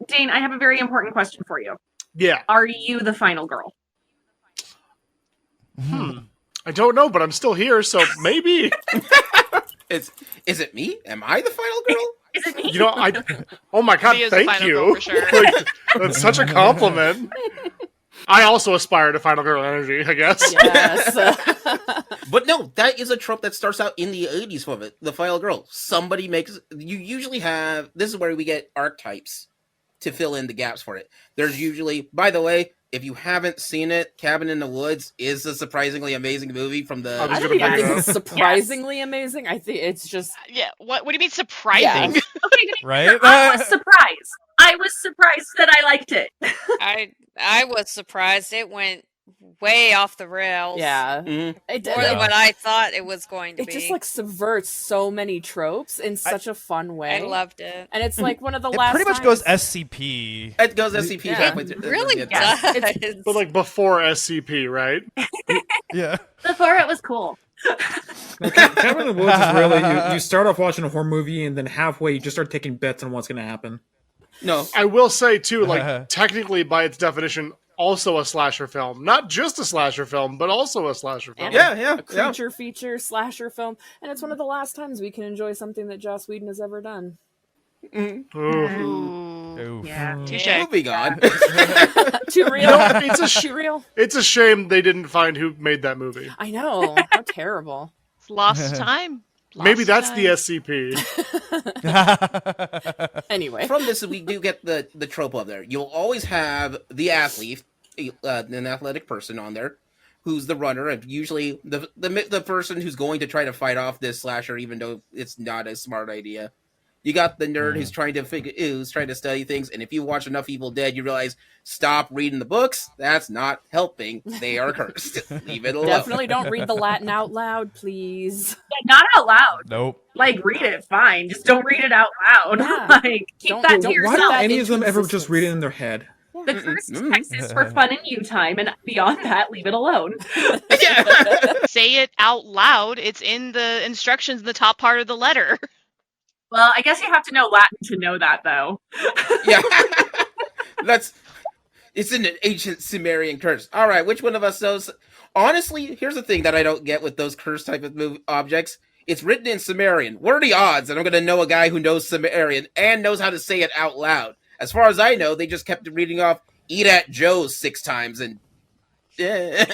Dane, I have a very important question for you. Yeah. Are you the final girl? I don't know, but I'm still here, so maybe. Is it me? Am I the final girl? Is it me? You know, oh my god, She is the thank final you. girl for sure. Like, that's such a compliment. I also aspire to final girl energy, I guess. Yes. But no, that is a trope that starts out in the 80s from it. The final girl. Somebody makes... You usually have... This is where we get archetypes to fill in the gaps for it. There's usually... By the way, if you haven't seen it, Cabin in the Woods is a surprisingly amazing movie from the... I was I gonna don't even bring think it it's up. surprisingly amazing. I think it's just... Yeah, what do you mean surprising? Yeah. Okay, Right? I was surprised. I was surprised that I liked it. I was surprised it went way off the rails. Yeah. Mhm. More than what I thought it was going to It be. just like subverts so many tropes in such a fun way. I loved it. And it's like one of the It last pretty much times- goes SCP. It goes SCP Yeah. halfway through. Really Yeah. does. But like before SCP, right? Yeah. Before it was cool. Cabin in the Woods is really you start off watching a horror movie and then halfway you just start taking bets on what's going to happen. No. I will say too, like technically by its definition, also a slasher film. Not just a slasher film, but also a slasher film. And Yeah. a creature feature slasher film, and it's one of the last times we can enjoy something that Joss Whedon has ever done. Ooh. Oof. Yeah. Touche. Moving on. Too real. No, it's Too real. It's a shame they didn't find who made that movie. I know. How terrible. It's lost time. Maybe Lost that's time. the SCP. Anyway, From this, we do get the trope of there. You'll always have the athlete, an athletic person on there, who's the runner, and usually the person who's going to try to fight off this slasher, even though it's not a smart idea. You got the nerd who's trying to study things, and if you watch enough Evil Dead, you realize stop reading the books. That's not helping. They are cursed. Leave it alone. definitely don't read the Latin out loud, please. Not out loud. Nope. Like, read it, fine. Just don't read it out loud. Yeah. Like, keep Don't- that to don't- Why yourself. don't that any of them into ever just existence. read it in their head? The first text is for fun and you time, and beyond that, leave it alone. Yeah. Say it out loud. It's in the instructions in the top part of the letter. Well, I guess you have to know Latin to know that, though. Yeah. It's an ancient Sumerian curse. All right, which one of us knows? Honestly, here's the thing that I don't get with those curse type of objects. It's written in Sumerian. What are the odds that I'm going to know a guy who knows Sumerian and knows how to say it out loud? As far as I know, they just kept reading off "Eat at Joe's" 6 times, and I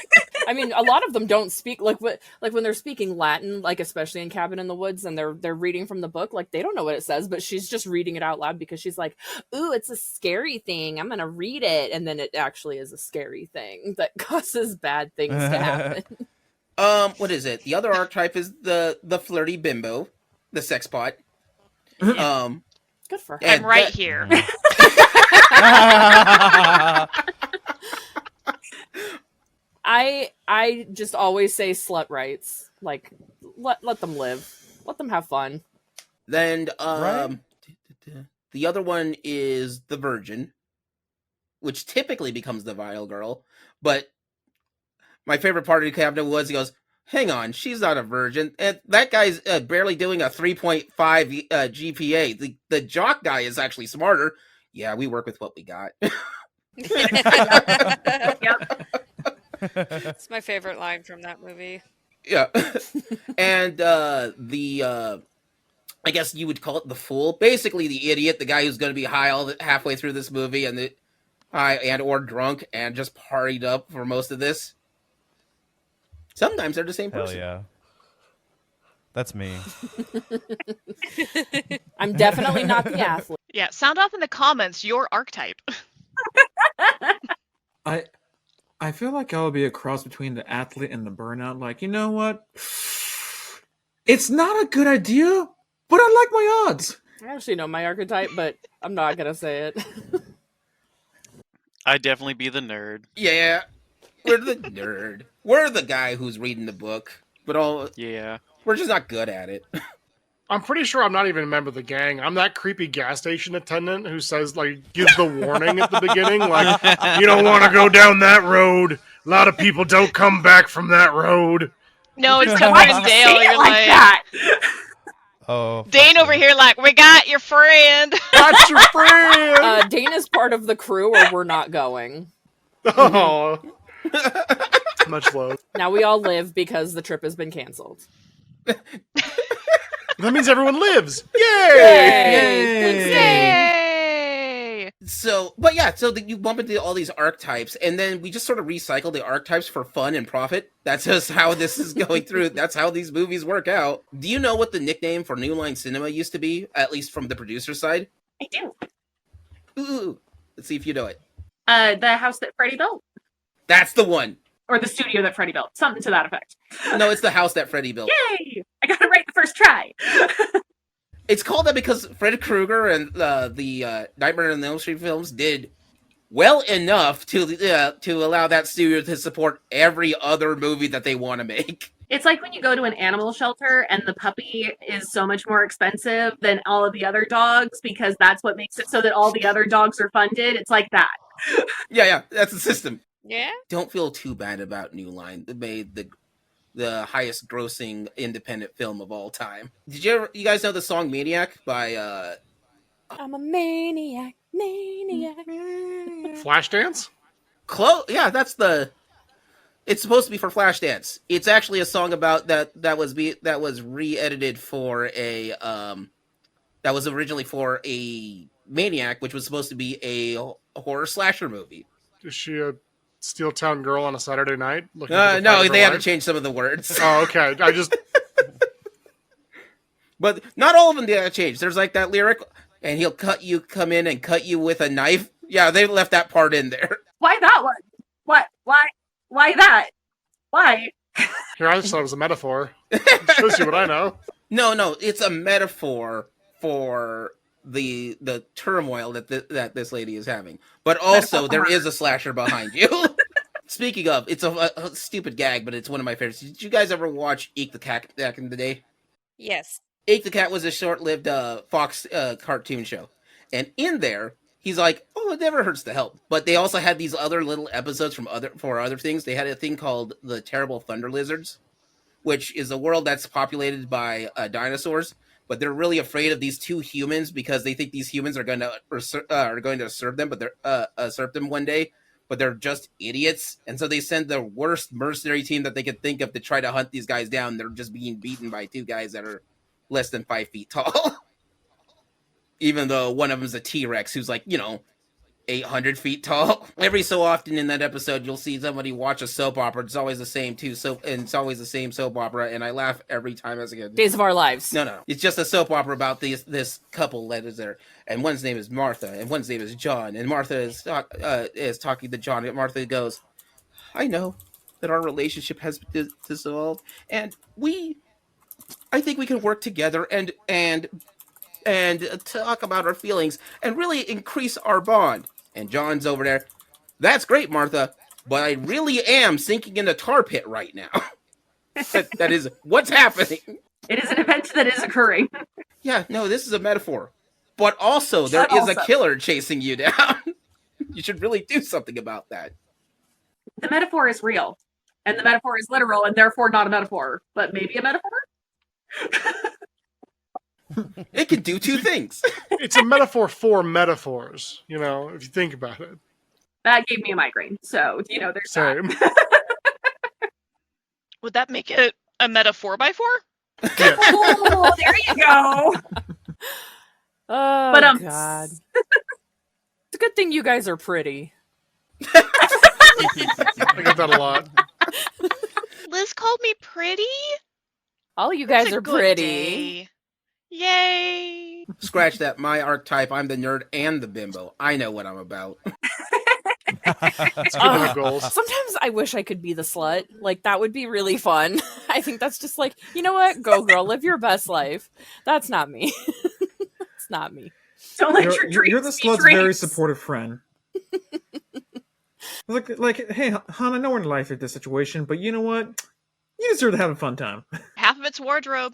mean, a lot of them don't speak like when they're speaking Latin, like especially in Cabin in the Woods, and they're reading from the book. Like they don't know what it says, but she's just reading it out loud because she's like, "Ooh, it's a scary thing. I'm gonna read it," and then it actually is a scary thing that causes bad things to happen. what is it? The other archetype is the flirty bimbo, the sex pot. Good for her. And I'm right that- here. I just always say slut rights. Like let them live. Let them have fun. Then Right. the other one is the virgin, which typically becomes the vile girl. But my favorite part of the cabinet was he goes, "Hang on, she's not a virgin." And that guy's barely doing a 3.5 GPA. The jock guy is actually smarter. Yeah, we work with what we got. Yep. It's my favorite line from that movie. Yeah. And I guess you would call it the fool. Basically the idiot, the guy who's going to be high halfway through this movie and high and or drunk and just partied up for most of this. Sometimes they're the same Hell person. yeah. That's me. I'm definitely not the athlete. Yeah, sound off in the comments your archetype. I feel like I'll be a cross between the athlete and the burnout. Like, you know what? It's not a good idea, but I like my odds. I actually know my archetype, but I'm not gonna say it. I'd definitely be the nerd. Yeah. We're the nerd. We're the guy who's reading the book, but Yeah. we're just not good at it. I'm pretty sure I'm not even a member of the gang. I'm that creepy gas station attendant who says, like, gives the warning at the beginning, like, you don't want to go down that road. A lot of people don't come back from that road. No, it's Why Tucker do and you say Dale. it You're like like, that? Oh. Dane over here, like, we got your friend. That's your friend! Dane is part of the crew, or we're not going. Oh. Much love. Now we all live because the trip has been canceled. That means everyone lives. Yay! Yay! Yay! So you bump into all these archetypes, and then we just sort of recycle the archetypes for fun and profit. That's just how this is going through. That's how these movies work out. Do you know what the nickname for New Line Cinema used to be, at least from the producer side? I do. Ooh, let's see if you know it. The house that Freddy built. That's the one. Or the studio that Freddy built. Something to that effect. No, it's the house that Freddy built. Yay! I got it right the first try. It's called that because Freddy Krueger and the Nightmare on Elm Street films did well enough to allow that studio to support every other movie that they want to make. It's like when you go to an animal shelter and the puppy is so much more expensive than all of the other dogs because that's what makes it so that all the other dogs are funded. It's like that. Yeah, that's the system. Yeah? Don't feel too bad about New Line. They made the highest grossing independent film of all time. You guys know the song Maniac by I'm a maniac. Flashdance? yeah, it's supposed to be for Flashdance. It's actually a song about that was re-edited for a that was originally for a Maniac, which was supposed to be a horror slasher movie. Is she a Steel Town girl on a Saturday night? No, they had to change some of the words. Oh, okay. But not all of them did that change. There's like that lyric, and he'll come in and cut you with a knife. Yeah, they left that part in there. Why that one? What? Why that? Why? Here, I just thought it was a metaphor. Shows you what I know. No, it's a metaphor for the turmoil that this lady is having. But also, there is a slasher behind you. Speaking of, it's a stupid gag, but it's one of my favorites. Did you guys ever watch Eek the Cat back in the day? Yes. Eek the Cat was a short-lived Fox cartoon show. And in there, he's like, oh, it never hurts to help. But they also had these other little episodes for other things. They had a thing called the Terrible Thunder Lizards, which is a world that's populated by dinosaurs. But they're really afraid of these two humans because they think these humans are going to serve them, but they're usurp them one day. But they're just idiots, and so they send the worst mercenary team that they could think of to try to hunt these guys down. They're just being beaten by two guys that are less than 5 feet tall. Even though one of them's a T-Rex who's 800 feet tall. Every so often in that episode, you'll see somebody watch a soap opera. It's always the same too. And it's always the same soap opera, and I laugh every time as a kid. Days of Our Lives. No. It's just a soap opera about this couple that is there, and one's name is Martha, and one's name is John, and Martha is talking to John, and Martha goes, "I know that our relationship has dissolved, and I think we can work together and talk about our feelings and really increase our bond." And John's over there. "That's great, Martha, but I really am sinking in the tar pit right now." that is what's happening. It is an event that is occurring. Yeah, no, this is a metaphor. But also, there is a killer chasing you down. You should really do something about that. The metaphor is real. And the metaphor is literal, and therefore not a metaphor. But maybe a metaphor? It can do two things. It's a metaphor for metaphors, if you think about it. That gave me a migraine. So, there's Same. Would that make it a meta 4x4? Yes. Oh, there you go. Oh, But, God. It's a good thing you guys are pretty. I get that a lot. Liz called me pretty? All you guys It's a are good pretty. day. Yay! Scratch that. My archetype. I'm the nerd and the bimbo. I know what I'm about. It's good to have goals. Sometimes I wish I could be the slut. That would be really fun. I think that's just you know what? Go, girl. Live your best life. That's not me. That's not me. Don't let your dreams You're the be slut's dreams. very supportive friend. Hey, hon, I know we're in a life or this situation, but you know what? You deserve to have a fun time. Half of it's wardrobe.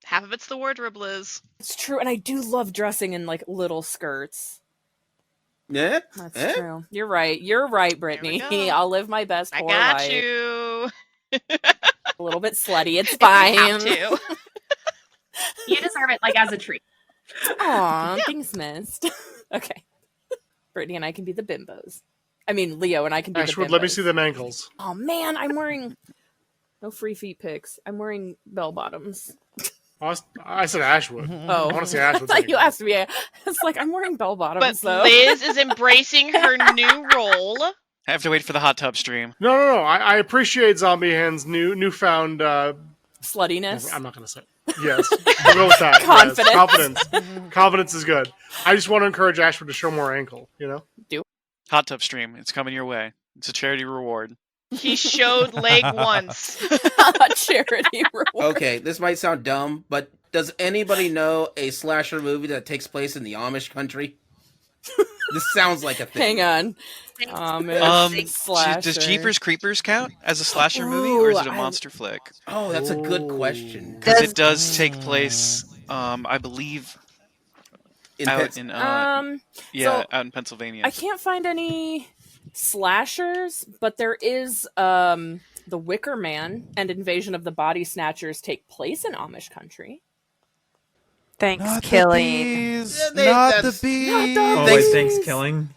Half of it's the wardrobe, Liz. It's true, and I do love dressing in little skirts. Yeah? That's true. You're right. You're right, Brittany. There we go. I'll live my best I poor got life. you. A little bit slutty. It's If you fine. have to. You deserve it, as a treat. Aw, Yeah. things missed. Okay. Brittany and I can be the bimbos. I mean, Leo and I can be Ashwood, the bimbos. let me see them ankles. Oh, man, I'm wearing... No free feet pics. I'm wearing bell bottoms. I said Ashwood. Oh. I want to see I Ashwood's thought you ankles. asked me. I was like, I'm wearing bell bottoms, But though. Liz is embracing her new role. I have to wait for the hot tub stream. No. I appreciate Zombiehand's newfound. Sluttiness. I'm not going to say. Yes, we'll go with that. Confidence. Yes, confidence. Confidence is good. I just want to encourage Ashwood to show more ankle. Hot tub stream. It's coming your way. It's a charity reward. He showed leg once. A charity reward. Okay, this might sound dumb, but does anybody know a slasher movie that takes place in the Amish country? This sounds like a thing. Hang on. Slasher. Does Jeepers Creepers count as a slasher movie, or is it a Ooh, monster flick? Oh, that's a good question. Because it does take place, I believe, out in so out in Pennsylvania. I can't find any slashers, but there is The Wicker Man and Invasion of the Body Snatchers take place in Amish country. Thanks, Not killing. the bees. Yeah, Not the that's- bees. Oh, Thanks- wait, thanks, killing.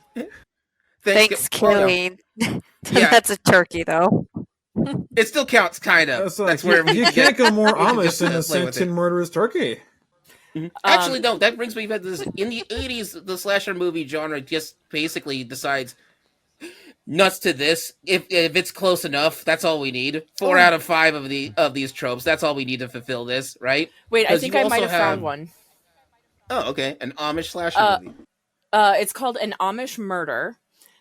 Thanks, killing. Yeah. That's a turkey, though. It still counts, kind of. That's That's where we you can can't get- go more we can Amish just, than a play with it. sentient murderous turkey. Actually, no. That brings me back to this. In the 80s, the slasher movie genre just basically decides, nuts to this. If it's close enough, that's all we need. 4 out of 5 of these tropes. That's all we need to fulfill this, right? Wait, I think I might have found one. Oh, okay. An Amish slasher movie. It's called An Amish Murder.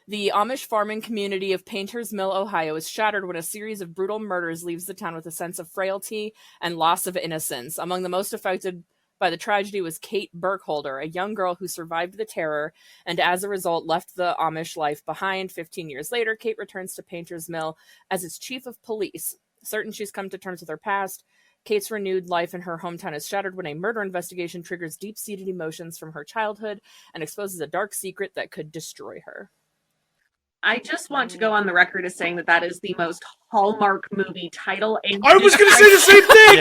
The Amish farming community of Painters Mill, Ohio is shattered when a series of brutal murders leaves the town with a sense of frailty and loss of innocence. Among the most affected by the tragedy was Kate Burkholder, a young girl who survived the terror and as a result left the Amish life behind. 15 years later, Kate returns to Painters Mill as its chief of police. Certain she's come to terms with her past, Kate's renewed life in her hometown is shattered when a murder investigation triggers deep-seated emotions from her childhood and exposes a dark secret that could destroy her. I just want to go on the record as saying that is the most Hallmark movie title. And I was going to say the same thing!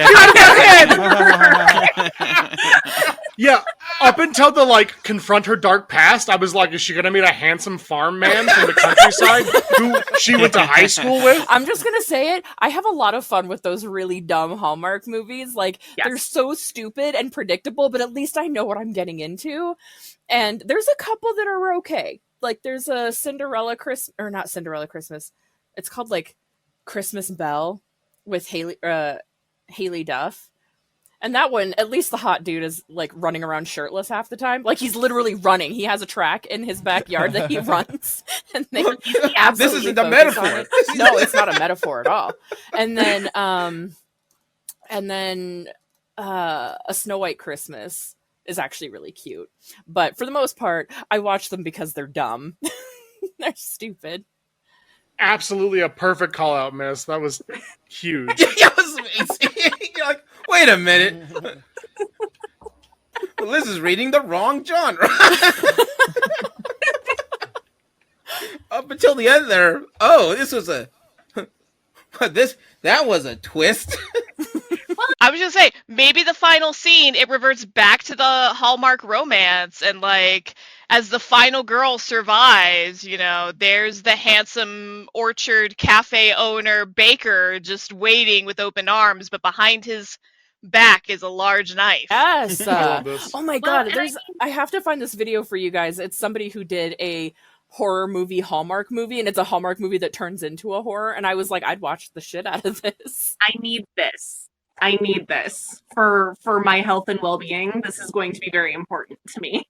Yeah, up until the, confront her dark past, I was like, is she going to meet a handsome farm man from the countryside who she went to high school with? I'm just going to say it. I have a lot of fun with those really dumb Hallmark movies. They're so stupid and predictable, but at least I know what I'm getting into. And there's a couple that are okay. There's a not Cinderella Christmas. It's called, Christmas Belle with Haley Duff. And that one, at least the hot dude is, running around shirtless half the time. He's literally running. He has a track in his backyard that he runs. And this isn't a metaphor. No, it's not a metaphor at all. And then A Snow White Christmas is actually really cute. But for the most part, I watch them because they're dumb. They're stupid. Absolutely a perfect call out, miss. That was huge. That was amazing. You're like, wait a minute. Well, Liz is reading the wrong genre. Up until the end there, this was that was a twist. I was gonna say, maybe the final scene, it reverts back to the Hallmark romance, and as the final girl survives, there's the handsome orchard cafe owner baker just waiting with open arms, but behind his back is a large knife. Yes. love this. Oh my god, I have to find this video for you guys. It's somebody who did a horror movie Hallmark movie, and it's a Hallmark movie that turns into a horror, and I was like, I'd watch the shit out of this. I need this for my health and well-being. This is going to be very important to me.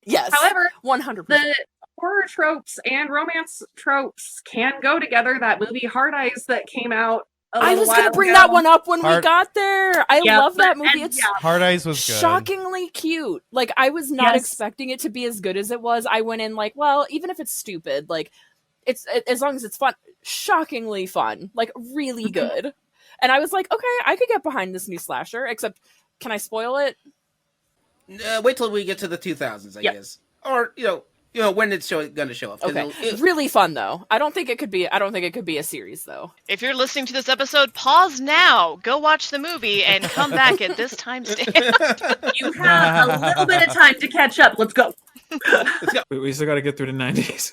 Yes. However, 100%. The horror tropes and romance tropes can go together. That movie Hard Eyes that came out I was going to bring that one up when we got there. I love that movie. It's Hard Eyes was good. Shockingly cute. I was not expecting it to be as good as it was. I went in well, even if it's stupid, it's as long as it's fun, shockingly fun, really good. And I was like, okay, I could get behind this new slasher, except can I spoil it? Wait till we get to the 2000s, I guess. Or, when it's going to show up. Okay. Really fun though. I don't think it could be a series though. If you're listening to this episode, pause now, go watch the movie, and come back at this timestamp. You have a little bit of time to catch up. Let's go. We still got to get through the 90s.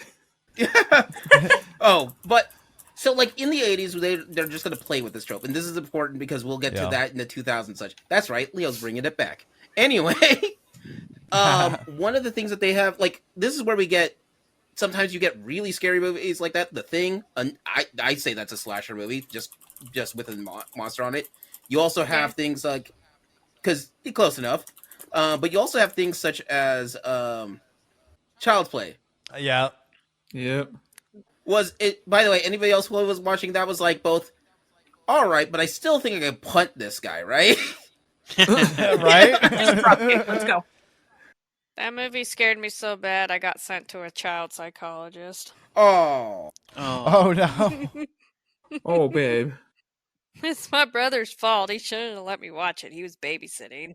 But so in the 80s, they're just going to play with this trope, and this is important because we'll get to that in the 2000s and such. That's right, Leo's bringing it back. Anyway, one of the things that they have, this is where we get, sometimes you get really scary movies like that. The Thing, I say that's a slasher movie, just with a monster on it. You also have things because you're close enough, but you also have things such as Child's Play. Yeah. Yep. Was it, by the way, anybody else who was watching that was both, all right, but I still think I can punt this guy, right? Right? Let's go. That movie scared me so bad I got sent to a child psychologist. Oh. Oh no. Oh, babe. It's my brother's fault. He shouldn't have let me watch it. He was babysitting.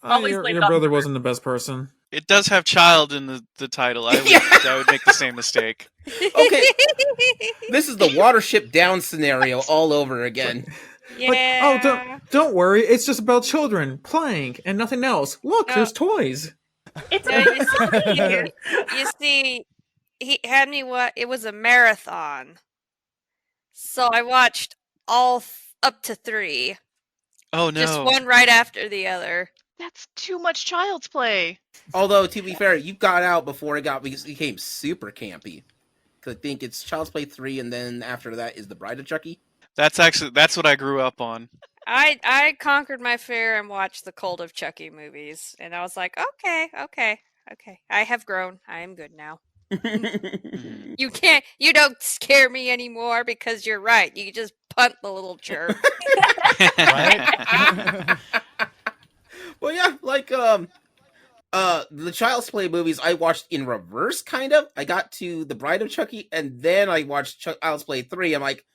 Your brother wasn't the best person. It does have child in the title. I would make the same mistake. Okay. This is the Watership Down scenario all over again. Yeah. Don't worry. It's just about children playing and nothing else. Look, there's toys. It's you see, he had me it was a marathon. So I watched all up to 3. Oh no. Just one right after the other. That's too much child's play. Although, to be fair, you got out before it became super campy. Because I think it's Child's Play 3, and then after that is The Bride of Chucky. That's what I grew up on. I conquered my fear and watched the Cult of Chucky movies, and I was like, okay. I have grown. I am good now. You don't scare me anymore because you're right. You just punt the little jerk. Right? Well, yeah, like, the Child's Play movies I watched in reverse, kind of. I got to The Bride of Chucky, and then I watched Child's Play 3. I'm like,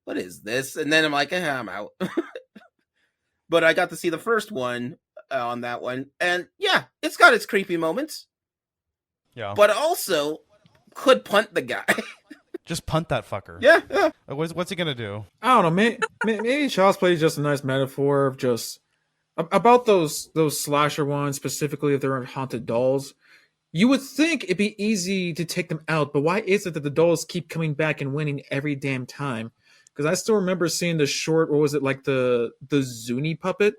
what is this? And then I'm like, I'm out. But I got to see the first one on that one, and yeah, it's got its creepy moments. Yeah. But also could punt the guy. Just punt that fucker. Yeah. What's he gonna do? I don't know. Maybe Child's Play is just a nice metaphor of just about those slasher ones, specifically if they're haunted dolls. You would think it'd be easy to take them out, but why is it that the dolls keep coming back and winning every damn time? Because I still remember seeing the short. What was it, like the Zuni puppet?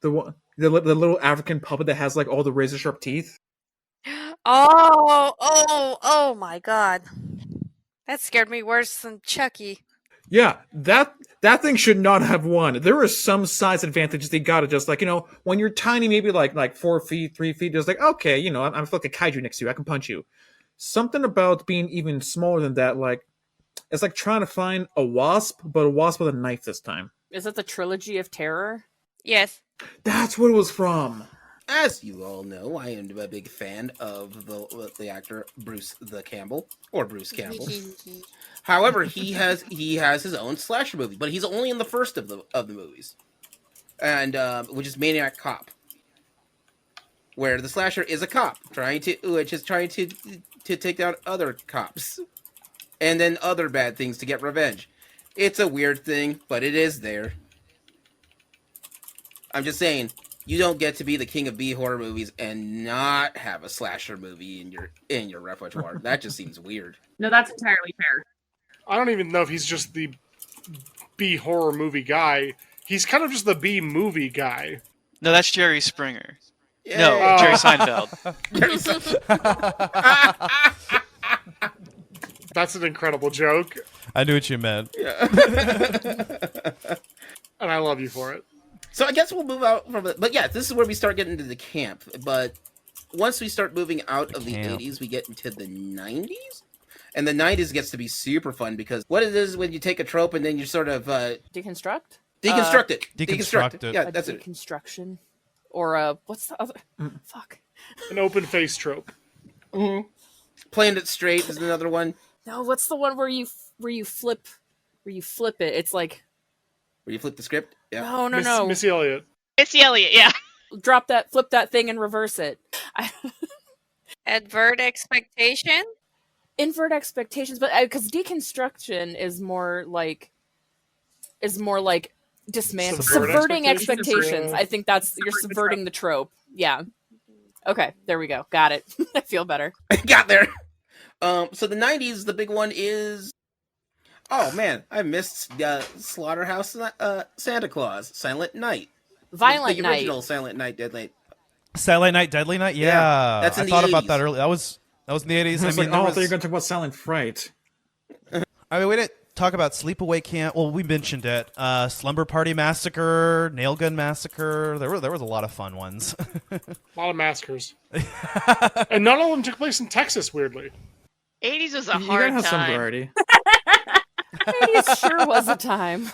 The little African puppet that has like all the razor sharp teeth. Oh my god. That scared me worse than Chucky. Yeah, that thing should not have won. There are some size advantages they got to just like, when you're tiny, maybe like 4 feet, 3 feet, just like, okay, I'm like a kaiju next to you, I can punch you. Something about being even smaller than that, like, it's like trying to find a wasp, but a wasp with a knife this time. Is it the Trilogy of Terror? Yes. That's what it was from. As you all know, I am a big fan of the actor Bruce Campbell. However, he has his own slasher movie, but he's only in the first of the movies, and which is Maniac Cop, where the slasher is a cop trying to take down other cops, and then other bad things to get revenge. It's a weird thing, but it is there. I'm just saying, you don't get to be the king of B horror movies and not have a slasher movie in your repertoire. That just seems weird. No, that's entirely fair. I don't even know if he's just the B horror movie guy. He's kind of just the B movie guy. No, that's Jerry Springer. Yay. No, Jerry Seinfeld. That's an incredible joke, I knew what you meant. Yeah. and I love you for it. So I guess we'll move out from it. But yeah, this is where we start getting into the camp. But once we start moving out of the 80s, we get into the 90s. And the 90s gets to be super fun because what it is when you take a trope and then you sort of... Deconstruct? Deconstruct it. Deconstruct it. Yeah, that's it. Deconstruction. Or, what's the other... Fuck. An open face trope. Mm-hmm. Playing it straight is another one. No, what's the one where you flip it? It's like... Where you flip the script? Yeah. No. Missy Elliott. Missy Elliott, yeah. Flip that thing and reverse it. Advert expectation? Invert expectations, but because deconstruction is more like subverting expectations. Yeah. I think you're subverting the trope. Yeah. Okay, there we go. Got it. I feel better. Got there. So the 90s, the big one is... Oh man, I missed Slaughterhouse Santa Claus, Silent Night. Violent the Night. original Silent Night, Deadly Night. Silent Night, Deadly Night? Yeah. That's in I the thought 80s. about that earlier. That was in the 80s. I was I mean, like, I thought you were going to talk about Silent Fright. I mean, we didn't talk about Sleepaway Camp. Well, we mentioned it. Slumber Party Massacre, Nail Gun Massacre. There was a lot of fun ones. A lot of massacres. And none of them took place in Texas, weirdly. 80s was a You hard gotta have some time. variety. It sure was a time.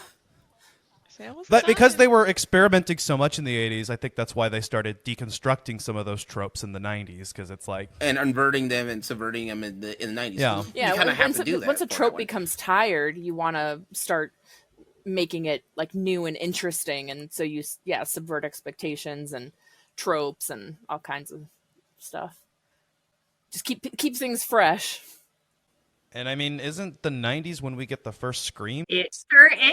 But because they were experimenting so much in the 80s, I think that's why they started deconstructing some of those tropes in the 90s, because it's like... And inverting them and subverting them in the 90s. Yeah. You kind of have to do that. Once a trope becomes tired, you want to start making it like new and interesting, and so you subvert expectations and tropes and all kinds of stuff. Just keep things fresh. And I mean, isn't the 90s when we get the first Scream? It sure is.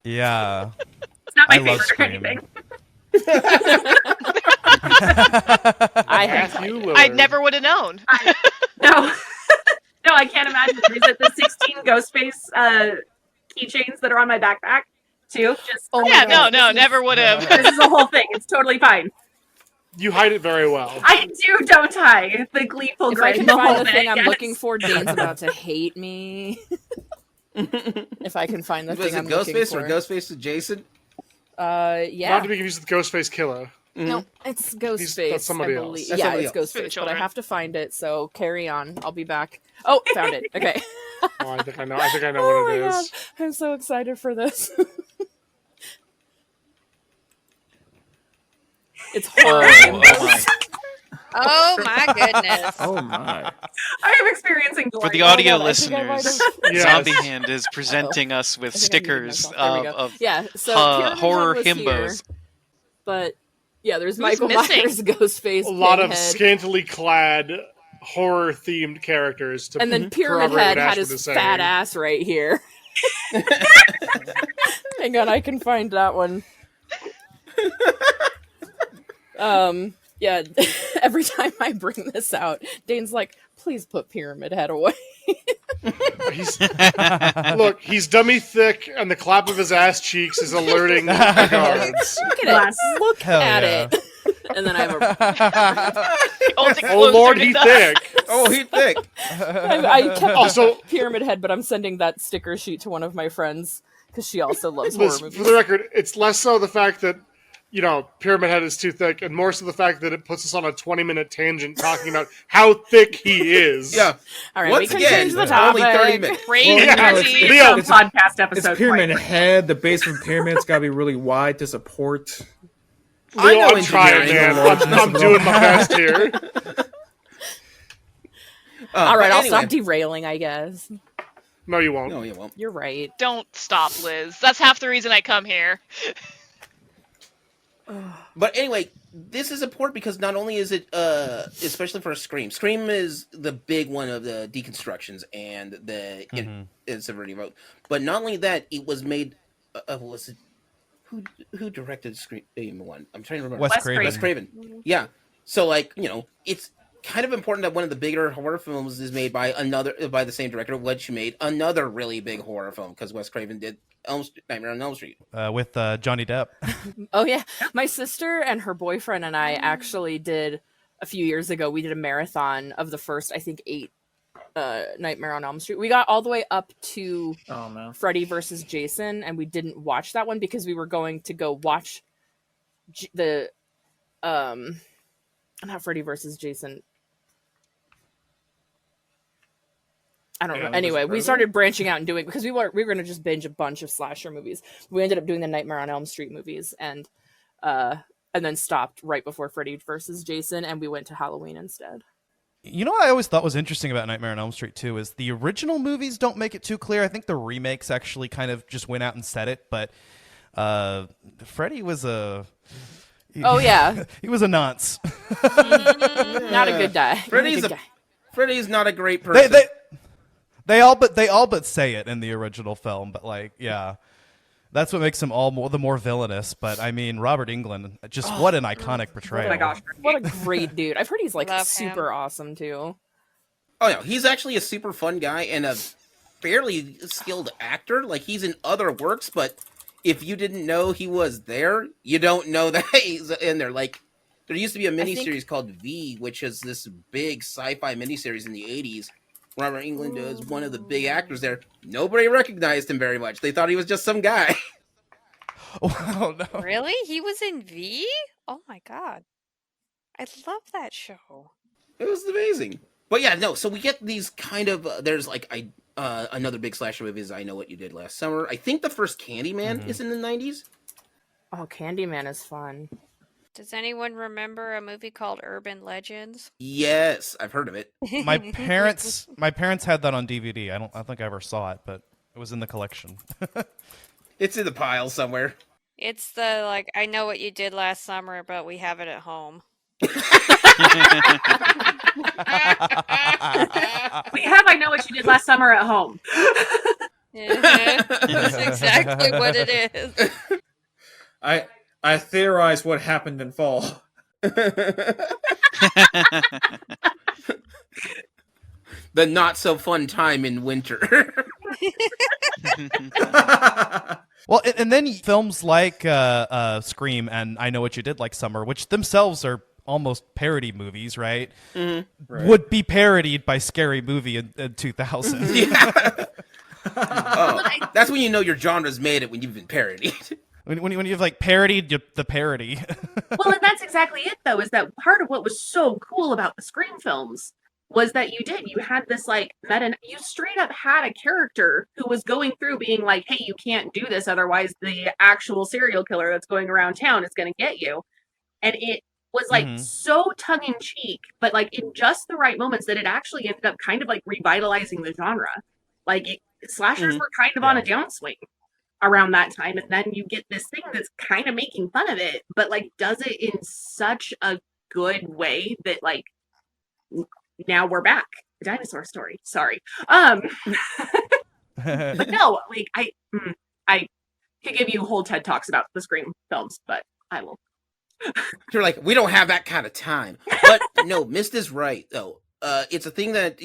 Yeah. It's not my I love favorite or Scream. anything. I never would have known. No, I can't imagine. Is it the 16 Ghostface keychains that are on my backpack? too. Just Oh my Yeah, God, no, this is- never would have. this is a whole thing. It's totally fine. You hide it very well. I do, don't I? The gleeful If I grin. can find whole the thing bit, I'm yes. looking for, Dane's about to hate me. If I can find the Was thing it I'm looking Ghostface for. or Ghostface to Jason? Yeah. Not to be confused with Ghostface Killer. No, it's Ghostface. that's somebody I else. believe. That's Yeah, somebody it's else. For the Ghostface, but I children. have to find it. So carry on. I'll be back. Oh, found it. Okay. Oh, I think I know. I think I know Oh what it my God. is. I'm so excited for this. It's horrible. Oh my goodness. Oh my. I am experiencing For delight. the audio God, I think I might listeners, have- Yes. Zombiehand is presenting us with I think I muted stickers myself. There we go. of Yeah, so Pyramid horror Head was himbos. here, but yeah, there's Who's Michael missing? Myers, Ghostface, A lot of Pinhead, scantily clad, horror-themed characters. To and then Pyramid corroborate Head what had Ashwood his is saying. fat ass right here. Hang on, I can find that one. Yeah, every time I bring this out, Dane's like, please put Pyramid Head away. Look, he's dummy thick, and the clap of his ass cheeks is alerting the guards. Look at Bless. it. Look Hell at yeah. it. And then I have a... Oh Lord, he thick. Oh, he thick. I kept Also, Pyramid Head, but I'm sending that sticker sheet to one of my friends because she also loves horror for movies. the record, it's less so the fact that, you know, Pyramid Head is too thick, and more so the fact that it puts us on a 20-minute tangent talking about how thick he is. Yeah. All right, Once we can again, change the only topic. 30 minutes. Crazy. Well, Yeah, it's- Leo, It's a podcast It's episode. pyramid quite- head. The base of the pyramid's got to be really wide to support. I know I'm trying, engineering. man. I'm doing my best here. All right, but I'll anyway. stop derailing, I guess. No, you won't. No, you won't. You're right. Don't stop, Liz. That's half the reason I come here. But anyway, this is important because not only is it, especially for Scream. Scream is the big one of the deconstructions and the subverting vote. But not only that, it was made. Was it who directed Scream one? I'm trying to remember. Wes Craven. Wes Craven. Yeah. So like it's kind of important that one of the bigger horror films is made by the same director, which made another really big horror film because Wes Craven did Nightmare on Elm Street. With Johnny Depp. Oh yeah, my sister and her boyfriend and I actually did a few years ago. We did a marathon of the first, I think, 8 Nightmare on Elm Street. We got all the way up to Oh man. Freddy versus Jason, and we didn't watch that one because we were going to go watch the not Freddy versus Jason. I don't know. Anyway, we started branching out and doing because we were going to just binge a bunch of slasher movies. We ended up doing the Nightmare on Elm Street movies and then stopped right before Freddy versus Jason, and we went to Halloween instead. You know what I always thought was interesting about Nightmare on Elm Street 2 is the original movies don't make it too clear. I think the remakes actually kind of just went out and said it, but Freddy was a... Oh yeah, he was a nonce. not a good guy. Freddy's not a great person. They all but say it in the original film, but like, yeah, that's what makes him the more villainous. But I mean, Robert Englund, just what an iconic portrayal. Oh my gosh. What a great dude. I've heard he's like Love super awesome too. Oh yeah, he's actually a super fun guy and a fairly skilled actor. Like he's in other works, but if you didn't know he was there, you don't know that he's in there. Like there used to be a miniseries called V, which is this big sci-fi miniseries in the 80s. Robert Englund is one of the big actors there. Nobody recognized him very much. They thought he was just some guy. Oh no! Really? He was in V? Oh my god. I love that show. It was amazing. But yeah, no, so we get these kind of, there's like, another big slasher movie is I Know What You Did Last Summer. I think the first Candyman is in the 90s. Oh, Candyman is fun. Does anyone remember a movie called Urban Legends? Yes, I've heard of it. My parents had that on DVD. I don't think I ever saw it, but it was in the collection. It's in the pile somewhere. It's the, like, I Know What You Did Last Summer, but we have it at home. We have I Know What You Did Last Summer at home. That's exactly what it is. I theorize what happened in fall. The not so fun time in winter. Well, and then films like Scream and I Know What You Did Like Summer, which themselves are almost parody movies, right? Right. Would be parodied by Scary Movie in 2000. Yeah. That's when you know your genre's made it, when you've been parodied. When you've like parodied the parody. Well, and that's exactly it, though, is that part of what was so cool about the Scream films was that you had this like you straight up had a character who was going through being like, hey, you can't do this, otherwise the actual serial killer that's going around town is going to get you. And it was like so tongue-in-cheek, but like in just the right moments that it actually ended up kind of like revitalizing the genre. Like slashers were kind of on a downswing around that time, and then you get this thing that's kind of making fun of it, but like does it in such a good way that like now we're back. The dinosaur story. Sorry. But no, like I could give you whole TED Talks about the Scream films, but I will. You're like, we don't have that kind of time. But no, Mist is right though. It's a thing that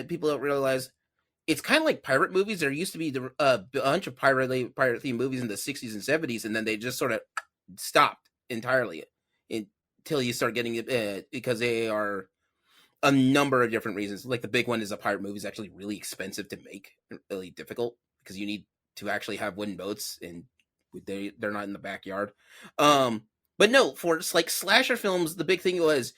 people don't realize. It's kind of like pirate movies. There used to be a bunch of pirate themed movies in the 60s and 70s, and then they just sort of stopped entirely until you start getting it because they are a number of different reasons. Like the big one is a pirate movie is actually really expensive to make, really difficult because you need to actually have wooden boats, and they're not in the backyard. But no, for like slasher films, the big thing was,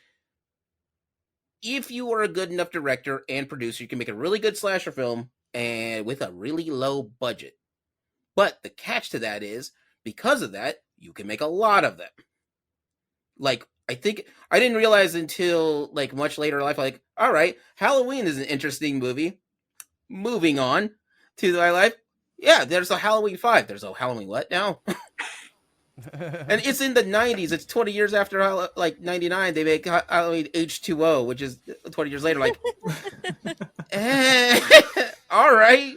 if you are a good enough director and producer, you can make a really good slasher film and with a really low budget. But the catch to that is, because of that, you can make a lot of them. Like, I think I didn't realize until like much later in life, like, all right, Halloween is an interesting movie. Moving on to my life. Yeah, there's a Halloween 5. There's a Halloween what now? And it's in the 90s. It's 20 years after, like, 99. They make Halloween H2O, which is 20 years later. Like, all right.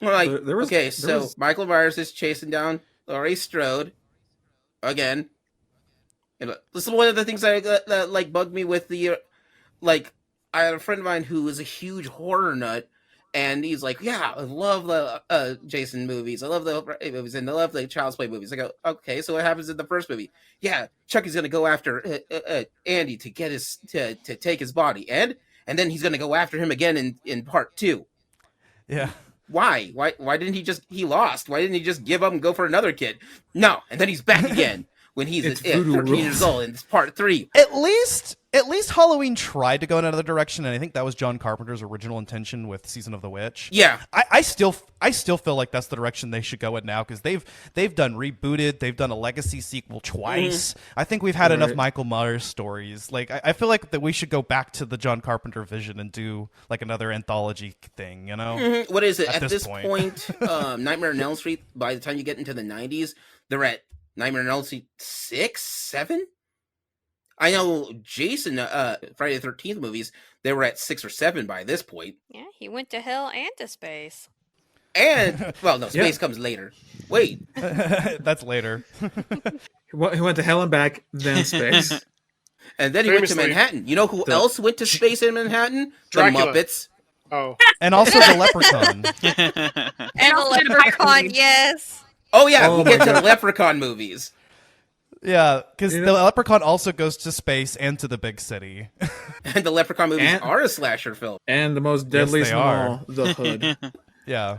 We're like, so Michael Myers is chasing down Laurie Strode again. And this is one of the things that like bugged me with the like. I had a friend of mine who was a huge horror nut. And he's like, yeah, I love the Jason movies. I love the movies, and I love the Child's Play movies. I go, okay, so what happens in the first movie? Yeah, Chucky's gonna go after Andy to get to take his body, and then he's gonna go after him again in part 2. Yeah. Why didn't he lost? Why didn't he just give up and go for another kid? No, and then he's back again when he's 13 years old in part 3. At least Halloween tried to go in another direction, and I think that was John Carpenter's original intention with Season of the Witch. Yeah, I still feel like that's the direction they should go in now, because they've done Rebooted, they've done a Legacy sequel twice. I think we've had enough Michael Myers stories. Like I feel like that we should go back to the John Carpenter vision and do like another anthology thing. You know, what is it at this point? Nightmare on Elm Street. By the time you get into the 90s, they're at Nightmare on Elm Street 6, 7. I know Jason, Friday the 13th movies, they were at 6 or 7 by this point. Yeah, he went to hell and to space. And, well, no, space comes later. Wait. That's later. He went to hell and back, then space. And then he went to Manhattan. You know who else went to space in Manhattan? Dracula. The Muppets. Oh. And also the Leprechaun. And the Leprechaun, yes. Oh, yeah, we get to the Leprechaun movies. Yeah, because the Leprechaun also goes to space and to the big city. And the Leprechaun movies are a slasher film. And the most deadliest of all, The Hood. Yeah.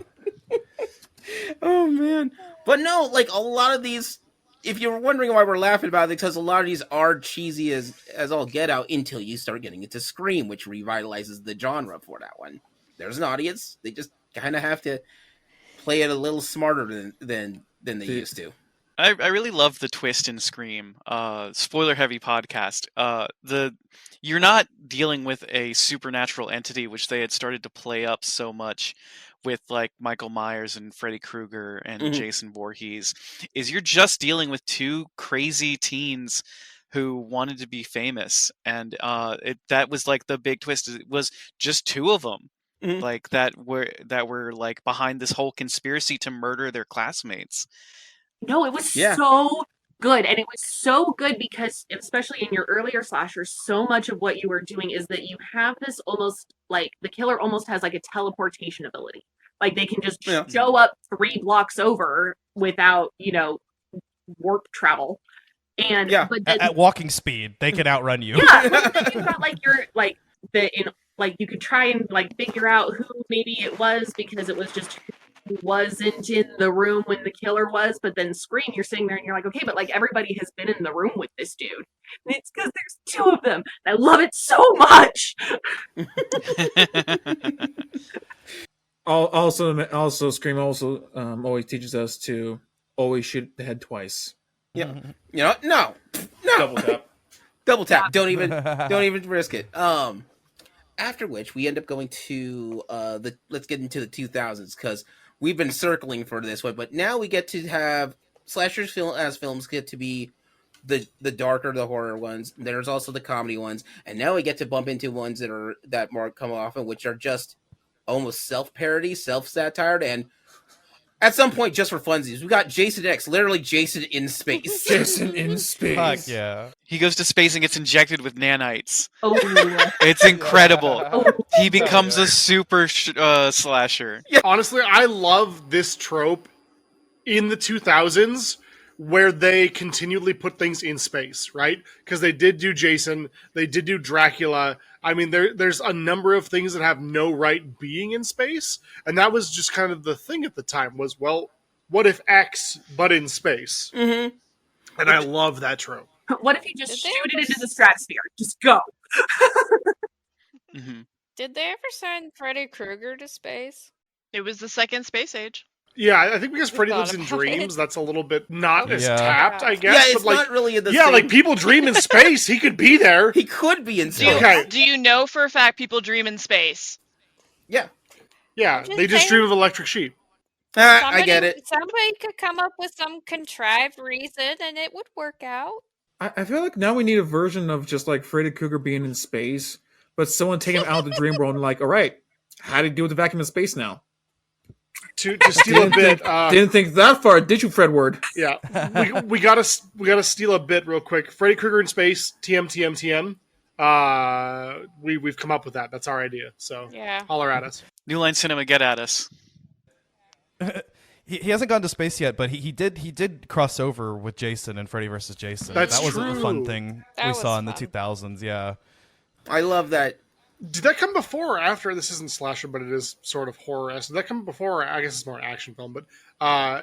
Oh, man. But no, like, a lot of these, if you're wondering why we're laughing about it, because a lot of these are cheesy as all get out until you start getting into Scream, which revitalizes the genre for that one. There's an audience. They just kind of have to play it a little smarter than they used to. I really love the twist in Scream. Spoiler heavy podcast. You're not dealing with a supernatural entity, which they had started to play up so much with like Michael Myers and Freddy Krueger and Jason Voorhees. Is you're just dealing with two crazy teens who wanted to be famous, and that was like the big twist. It was just two of them. Like that were like behind this whole conspiracy to murder their classmates. No, it was so good. And it was so good because, especially in your earlier slashers, so much of what you were doing is that you have this almost like the killer almost has like a teleportation ability. Like they can just Yeah. show up 3 blocks over without, warp travel. And Yeah. but then At walking speed, they can outrun you. yeah, but then you've got you could try and figure out who maybe it was because it was just who wasn't in the room when the killer was. But then Scream, you're sitting there and you're like, okay, but everybody has been in the room with this dude. And it's because there's 2 of them. And I love it so much. Also, Scream also always teaches us to always shoot the head twice. Yeah. No. Double tap. Double tap. Don't even risk it. After which we end up going to let's get into the 2000s because we've been circling for this one, but now we get to have slashers films get to be the darker, the horror ones. There's also the comedy ones, and now we get to bump into ones that more come often, which are just almost self-parody, self-satire, and at some point, just for funsies, we got Jason X, literally Jason in space. Jason in space. Fuck yeah. He goes to space and gets injected with nanites. Oh, It's incredible. oh. He becomes a super slasher. Honestly, I love this trope in the 2000s where they continually put things in space, right? Because they did do Jason, they did do Dracula. I mean, there's a number of things that have no right being in space, and that was just kind of the thing at the time was, well, what if X, but in space? Mm-hmm. And I love that trope. What if you just Did shoot they it ever into the stratosphere? Just go. Mm-hmm. Did they ever send Freddy Krueger to space? It was the second space age. Yeah, I think because Freddy thought lives in about dreams, it. that's a little bit not as Yeah. tapped, I guess. Yeah, it's but not really in the yeah, same... like people dream in space. He could be there. He could be in Do you, space. Okay. do you know for a fact people dream in space? Yeah. Yeah, Just they just saying. dream of electric sheep. I get it. Somebody could come up with some contrived reason and it would work out. I feel like now we need a version of just Freddy Krueger being in space, but someone taking him out of the dream world and all right, how do you deal with the vacuum of space now? To steal a bit, Didn't think that far, did you, Fredward? yeah, we gotta steal a bit real quick. Freddy Krueger in space, TM. We've come up with that. That's our idea. So Yeah. holler at us. New Line Cinema, get at us. He hasn't gone to space yet, but he did cross over with Jason and Freddy vs. Jason. That's that was a fun true. thing That we was saw in the fun. 2000s. Yeah. I love that. Did that come before or after? This isn't slasher, but it is sort of horror-esque. Did that come before? Or I guess it's more an action film. But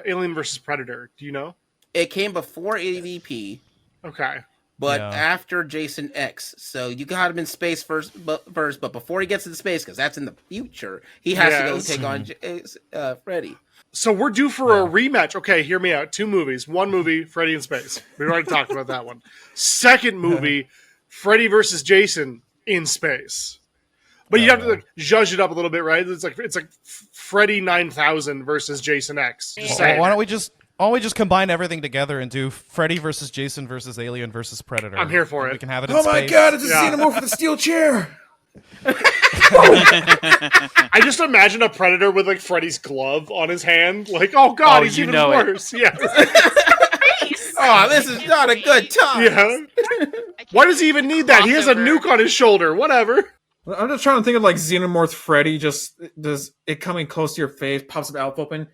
Alien vs. Predator. Do you know? It came before AVP, Okay. but Yeah. after Jason X. So you got him in space first, but before he gets into space, because that's in the future, he has to go Yes. take on Freddy. So we're due for a rematch. Okay, hear me out. 2 movies. 1 movie, Freddy in space. We've already talked about that one. Second movie, Freddy versus Jason in space. But you have to zhuzh it up a little bit, right? It's like Freddy 9000 versus Jason X. Just Yeah. saying. Why don't we just combine everything together and do Freddy versus Jason versus Alien versus Predator? I'm here for And it. We can have it in Oh my space. god, it's a Yeah. xenomorph with a steel chair! I just imagine a Predator with Freddy's glove on his hand. Oh god, Oh, he's you even know it. worse. Yeah. Oh, this is not a good time. Yeah. Why does he even need that? He has a Crossover. nuke on his shoulder. Whatever. I'm just trying to think of Xenomorph Freddy, just does it coming close to your face, pops up mouth open,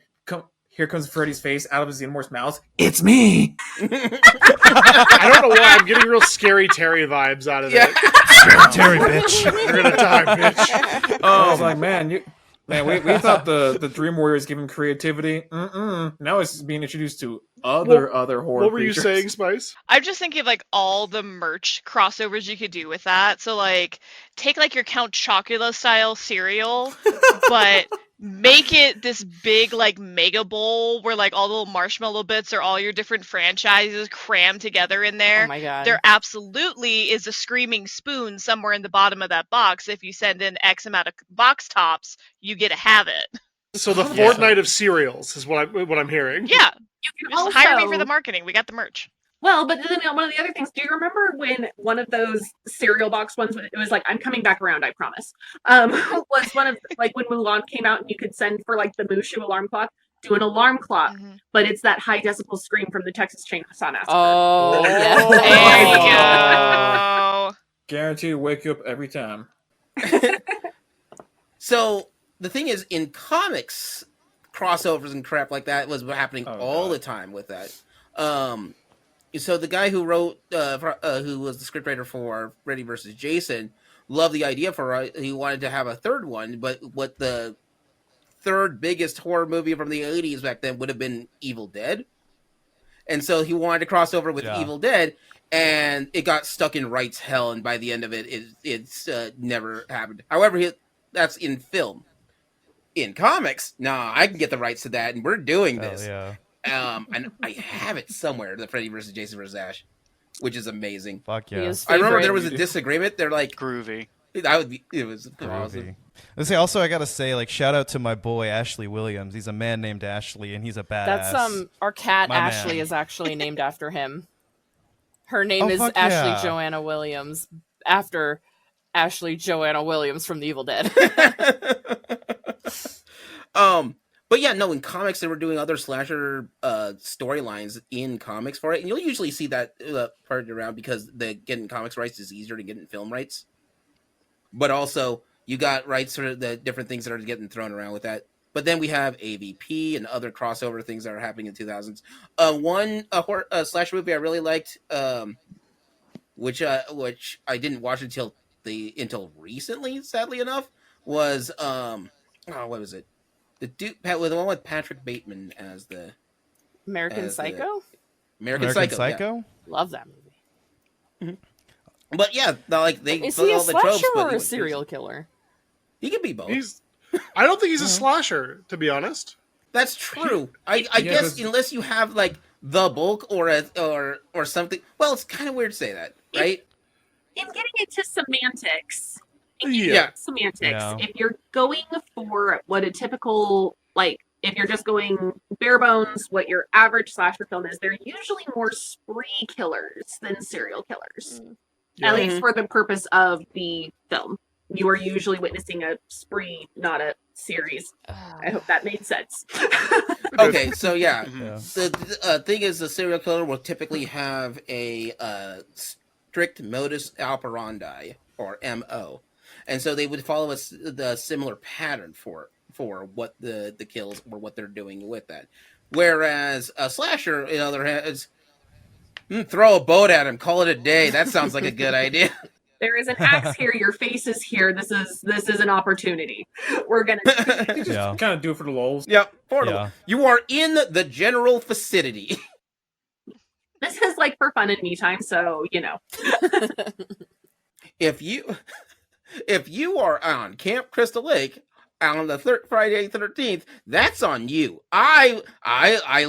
here comes Freddy's face out of his Xenomorph's mouth. It's me! I don't know why I'm getting real scary Terry vibes out of Yeah. it. Terry, bitch. You're gonna die, bitch. I was like, man, we thought the Dream Warriors gave him creativity. Now it's being introduced to other horror What were you creatures. saying, Spice? I'm just thinking of all the merch crossovers you could do with that. So take your Count Chocula style cereal, but make it this big mega bowl where all the little marshmallow bits are all your different franchises crammed together in there. Oh my god. There absolutely is a screaming spoon somewhere in the bottom of that box. If you send in X amount of box tops, you get to have it. So the Yeah. Fortnite of cereals is what I'm hearing. Yeah, You can just also hire me for the marketing. We got the merch. Well, but then one of the other things, do you remember when one of those cereal box ones, it was I'm coming back around, I promise, was one of, when Mulan came out and you could send for, the Mushu alarm clock, do an alarm clock, Mhm. but it's that high decibel scream from the Texas Chainsaw Massacre. Oh, Oh. yes. There you Oh. go. Guaranteed to wake you up every time. So the thing is, in comics, crossovers and crap like that was happening all the time with that. So the guy who wrote, who was the scriptwriter for Freddy vs. Jason, loved the idea for. He wanted to have a third one, but what the third biggest horror movie from the 80s back then would have been Evil Dead. And so he wanted to cross over with Evil Dead, and it got stuck in rights hell, and by the end of it, it's never happened. However, that's in film. In comics, nah, I can get the rights to that, and we're doing this. And I have it somewhere, the Freddy vs. Jason vs. Ash, which is amazing. Fuck yeah. I remember there was a disagreement. They're like... Groovy. It was awesome. Let's say, also, I gotta say, like, shout out to my boy Ashley Williams. He's a man named Ashley, and he's a badass. That's our cat My Ashley man. is actually named after him. Her name is fuck Ashley yeah. Joanna Williams, after Ashley Joanna Williams from The Evil Dead. But yeah, no, in comics they were doing other slasher storylines in comics for it, and you'll usually see that part around because getting comics rights is easier than getting film rights. But also, you got rights for the different things that are getting thrown around with that. But then we have AVP and other crossover things that are happening in the 2000s. One slasher movie I really liked, which I didn't watch until recently, sadly enough, was what was it? The one with Patrick Bateman as the American Psycho? American Psycho. Yeah. Love that movie. Mm-hmm. But yeah, like they is put he a all the tropes, slasher but or a serial killer? He could be both. I don't think he's a slasher, to be honest. That's true. I guess unless you have like the bulk or something. Well, it's kind of weird to say that, right? In getting into semantics, Yeah. if you're going for what a typical, like, if you're just going bare bones, what your average slasher film is, they're usually more spree killers than serial killers. At least for the purpose of the film. You are usually witnessing a spree, not a series. I hope that made sense. Okay, so yeah. The thing is, the serial killer will typically have a strict modus operandi, or MO. And so they would follow the similar pattern for what the kills or what they're doing with that. Whereas a slasher, in other hands, throw a boat at him, call it a day. That sounds like a good idea. There is an axe here. Your face is here. This is an opportunity. We're gonna kind of do it for the lulz. Yep, you are in the general vicinity. This is like for fun and me time, so you know. If you are on Camp Crystal Lake on the Friday 13th, that's on you. I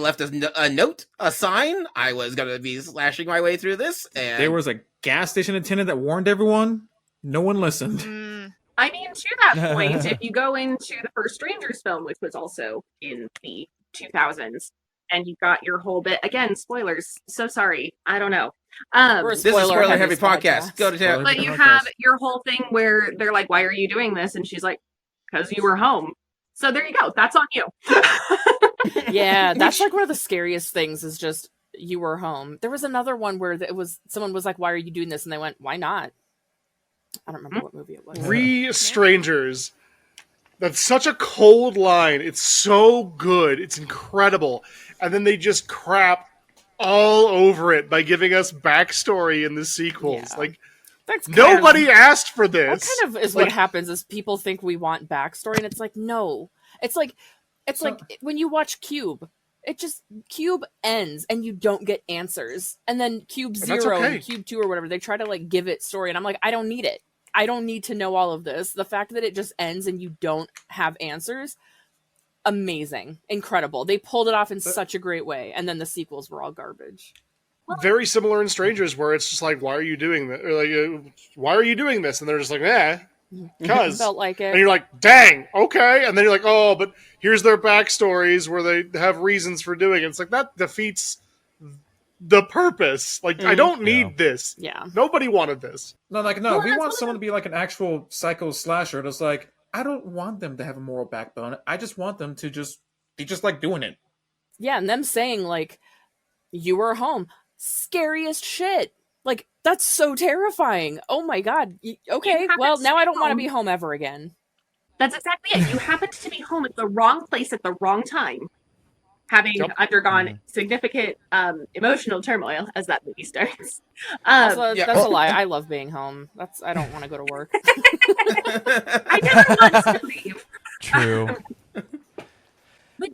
left a note, a sign. I was going to be slashing my way through this, and there was a gas station attendant that warned everyone. No one listened. I mean, to that point, if you go into the first Strangers film, which was also in the 2000s, and you got your whole bit again, spoilers. So sorry, I don't know. This is a spoiler heavy podcast. Go to town. But you have your whole thing where they're like, "Why are you doing this?" And she's like, "Because you were home." So there you go. That's on you. Yeah, that's like one of the scariest things is just you were home. There was another one where someone was like, "Why are you doing this?" And they went, "Why not?" I don't remember what movie it was. Strangers. That's such a cold line. It's so good. It's incredible. And then they just crap all over it by giving us backstory in the sequels. Yeah. Like, that's nobody asked for this. That kind of is what happens is people think we want backstory, and it's like, no. It's like when you watch Cube. Cube ends and you don't get answers. And then Cube 0 and Cube 2 or whatever, they try to like give it story. And I'm like, I don't need it. I don't need to know all of this. The fact that it just ends and you don't have answers, amazing. Incredible. They pulled it off in such a great way. And then the sequels were all garbage. Very similar in Strangers where it's just like, why are you doing this? Or like, why are you doing this? And they're just like, because. Felt like it. And you're like, dang, okay. And then you're like, oh, but here's their backstories where they have reasons for doing it. It's like, that defeats the purpose. Like, I don't need this. Yeah. Nobody wanted this. No, if we want someone to be like an actual psycho slasher, it's like, I don't want them to have a moral backbone. I just want them to just be just like doing it. Yeah, and them saying like, you were home. Scariest shit. Like, that's so terrifying. Oh my god. Okay, well, now I don't want to be home ever again. That's exactly it. You happened to be home at the wrong place at the wrong time, having undergone significant emotional turmoil as that movie starts. Also, Yeah. that's a lie. I love being home. I don't want to go to work. I never want to leave. True.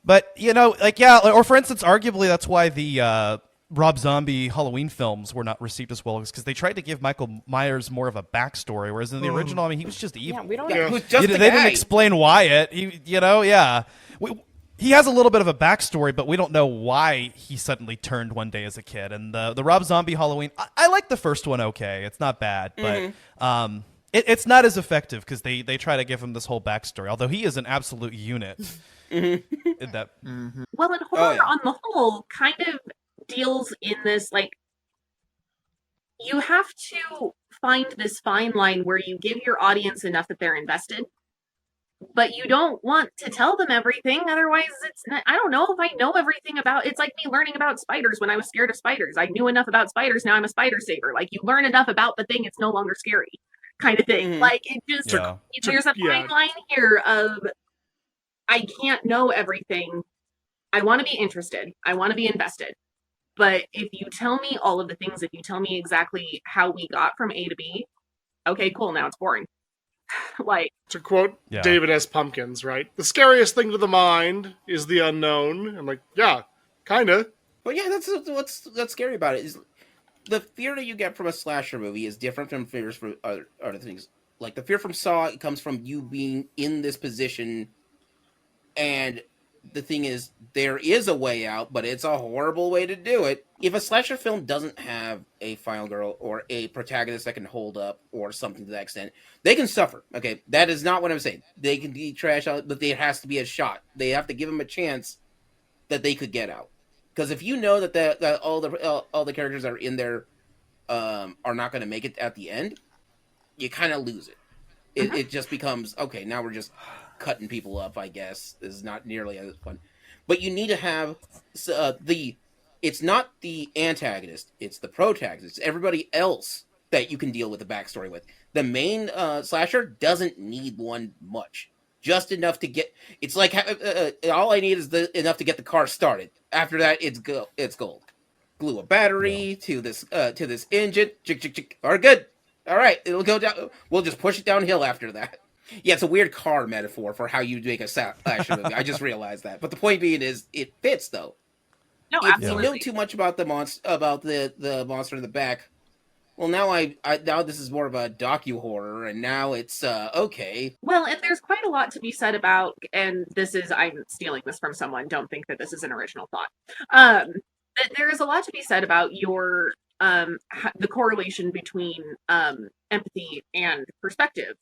But, you know, like, yeah, or for instance, arguably that's why the Rob Zombie Halloween films were not received as well, because they tried to give Michael Myers more of a backstory, whereas in the original, I mean, he was just evil. Yeah, we don't. Yeah, who's just They the didn't guy. explain Wyatt. He has a little bit of a backstory, but we don't know why he suddenly turned one day as a kid. And the Rob Zombie Halloween, I like the first one. Okay, it's not bad, but it's not as effective because they try to give him this whole backstory. Although he is an absolute unit. In that. Well, and horror on the whole kind of deals in this, like, you have to find this fine line where you give your audience enough that they're invested, but you don't want to tell them everything. Otherwise, it's not, I don't know if I know everything about. It's like me learning about spiders when I was scared of spiders. I knew enough about spiders. Now I'm a spider saver. Like, you learn enough about the thing, it's no longer scary, kind of thing. Like, it just there's a fine line here of I can't know everything. I want to be interested. I want to be invested. But if you tell me all of the things, if you tell me exactly how we got from A to B, okay, cool, now it's boring. Like, to quote David S. Pumpkins, right? The scariest thing to the mind is the unknown. I'm like, yeah, kind of. But yeah, that's scary about it. Is the fear that you get from a slasher movie is different from fears for other things. Like the fear from Saw, it comes from you being in this position, and the thing is, there is a way out, but it's a horrible way to do it. If a slasher film doesn't have a final girl or a protagonist that can hold up or something to that extent, they can suffer. Okay, that is not what I'm saying. They can be trash out, but there has to be a shot. They have to give them a chance that they could get out. Because if you know that all the characters that are in there are not going to make it at the end, you kind of lose it. It just becomes, okay, now we're just cutting people up, I guess. This is not nearly as fun. But you need to have it's not the antagonist, it's the protagonist. It's everybody else that you can deal with the backstory with. The main slasher doesn't need one much. Just enough to get... It's like, all I need is enough to get the car started. After that, it's gold. Glue a battery to this engine. Are good. All right, it'll go down. We'll just push it downhill after that. Yeah, it's a weird car metaphor for how you make a slasher movie. I just realized that. But the point being is, it fits though. No, if absolutely. you know too much about the monster in the back, well, now this is more of a docu-horror, and now it's okay. Well, and there's quite a lot to be said about, and I'm stealing this from someone. Don't think that this is an original thought. There is a lot to be said about your the correlation between empathy and perspective.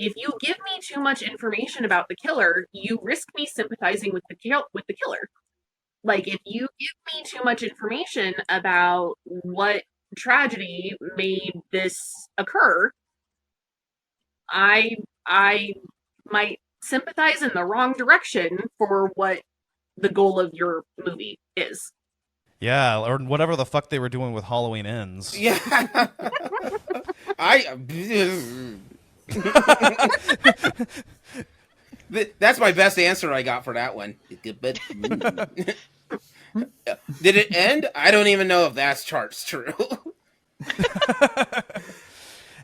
If you give me too much information about the killer, you risk me sympathizing with the killer. Like, if you give me too much information about what tragedy made this occur, I might sympathize in the wrong direction for what the goal of your movie is. Yeah, or whatever the fuck they were doing with Halloween Ends. Yeah. That's my best answer I got for that one. Did it end? I don't even know if that's charts true.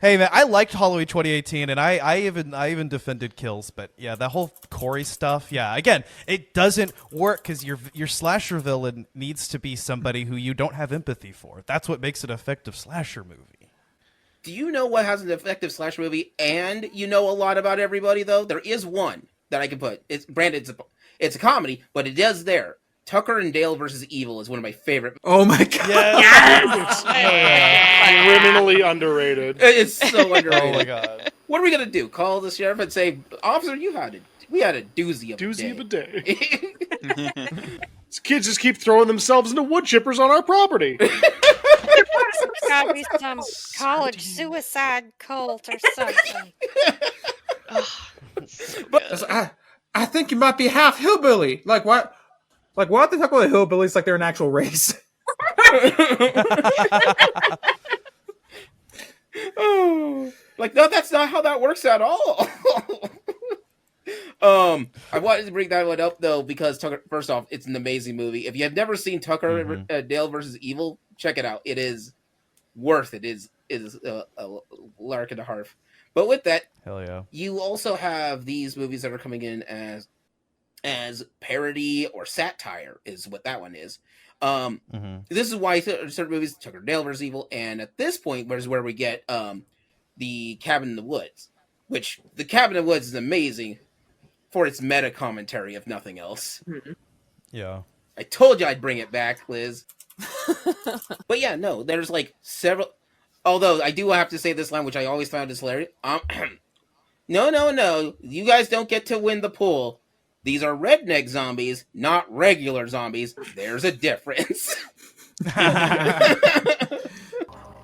Hey man, I liked Halloween 2018, and I even defended kills, but yeah, that whole Corey stuff, yeah, again, it doesn't work because your slasher villain needs to be somebody who you don't have empathy for. That's what makes it an effective slasher movie. Do you know what has an effective slasher movie, and you know a lot about everybody though? There is one that I can put. It's a comedy, but it is there. Tucker and Dale versus Evil is one of my favorite. Oh my god! Yes! Criminally underrated. It's so underrated. Oh my god! What are we gonna do? Call the sheriff and say, "Officer, we had a doozy of a day." These These kids just keep throwing themselves into wood chippers on our property. There's gotta be some college suicide cult or something. But I think you might be half hillbilly. Like what? Like what the heck are the hillbillies? Like they're an actual race. Oh, like no, that's not how that works at all. I wanted to bring that one up though because Tucker. First off, it's an amazing movie. If you have never seen Tucker Dale versus Evil, check it out. It is worth it. It is a lark and a half. But with that, Hell yeah. You also have these movies that are coming in as parody or satire, is what that one is. This is why certain movies, Tucker Dale vs. Evil, and at this point, is where we get the Cabin in the Woods, which the Cabin in the Woods is amazing for its meta commentary, if nothing else. Yeah. I told you I'd bring it back, Liz. But yeah, no, there's like several. Although I do have to say this line, which I always found is hilarious. No. You guys don't get to win the pool. These are redneck zombies, not regular zombies. There's a difference.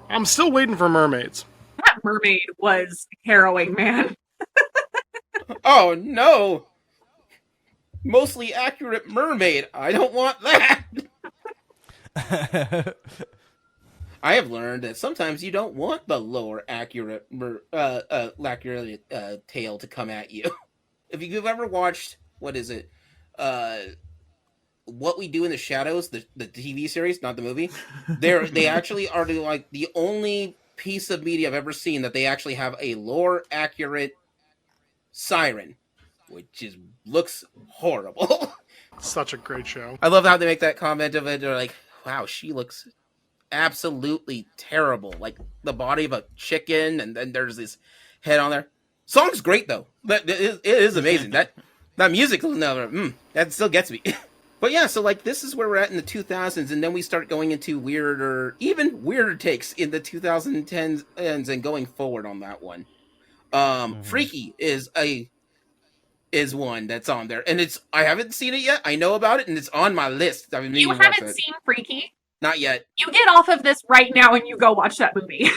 I'm still waiting for mermaids. That mermaid was harrowing, man. Oh, no. Mostly accurate mermaid. I don't want that. I have learned that sometimes you don't want the lower accurate tail to come at you. If you've ever watched, what is it? What We Do in the Shadows, the TV series, not the movie. They actually are like the only piece of media I've ever seen that they actually have a lower accurate siren, which looks horrible. Such a great show. I love how they make that comment of it. They're like, wow, she looks absolutely terrible, like the body of a chicken, and then there's this head on there. Song's great though. It is amazing. that music never that still gets me. But yeah, so like this is where we're at in the 2000s, and then we start going into even weirder takes in the 2010s and going forward on that one. Freaky is one that's on there, and I haven't seen it yet. I know about it, and it's on my list. You haven't seen Freaky? Not yet. You get off of this right now and you go watch that movie.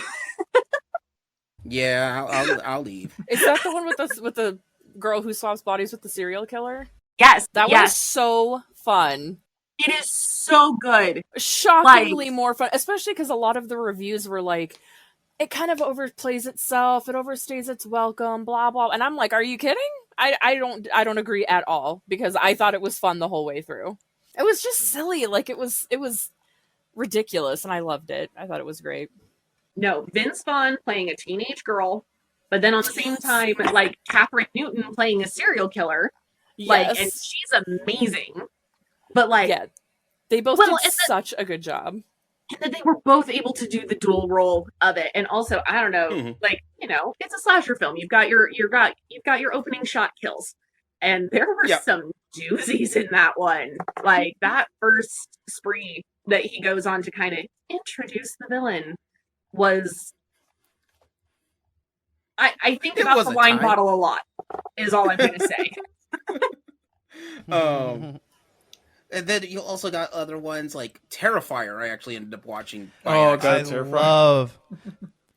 Yeah, I'll leave. Is that the one with the girl who swaps bodies with the serial killer? Yes, that was so fun. It is so good. Shockingly more fun, especially because a lot of the reviews were like, it kind of overplays itself, it overstays its welcome, blah blah. And I'm like, are you kidding? I don't agree at all, because I thought it was fun the whole way through. It was just silly, like it was ridiculous, and I loved it. I thought it was great. No, Vince Vaughn playing a teenage girl, but then on the same time, like Catherine Newton playing a serial killer. Yes. Like, and she's amazing. But like, yeah, they both did such a good job. And then they were both able to do the dual role of it. And also, I don't know, like, you know, it's a slasher film. You've got your opening shot kills. And there were some doozies in that one. Like that first spree that he goes on to kind of introduce the villain was, I think about the wine bottle a lot, is all I'm going to say. And then you also got other ones like Terrifier. I actually ended up watching. Oh god, Terrifier! Love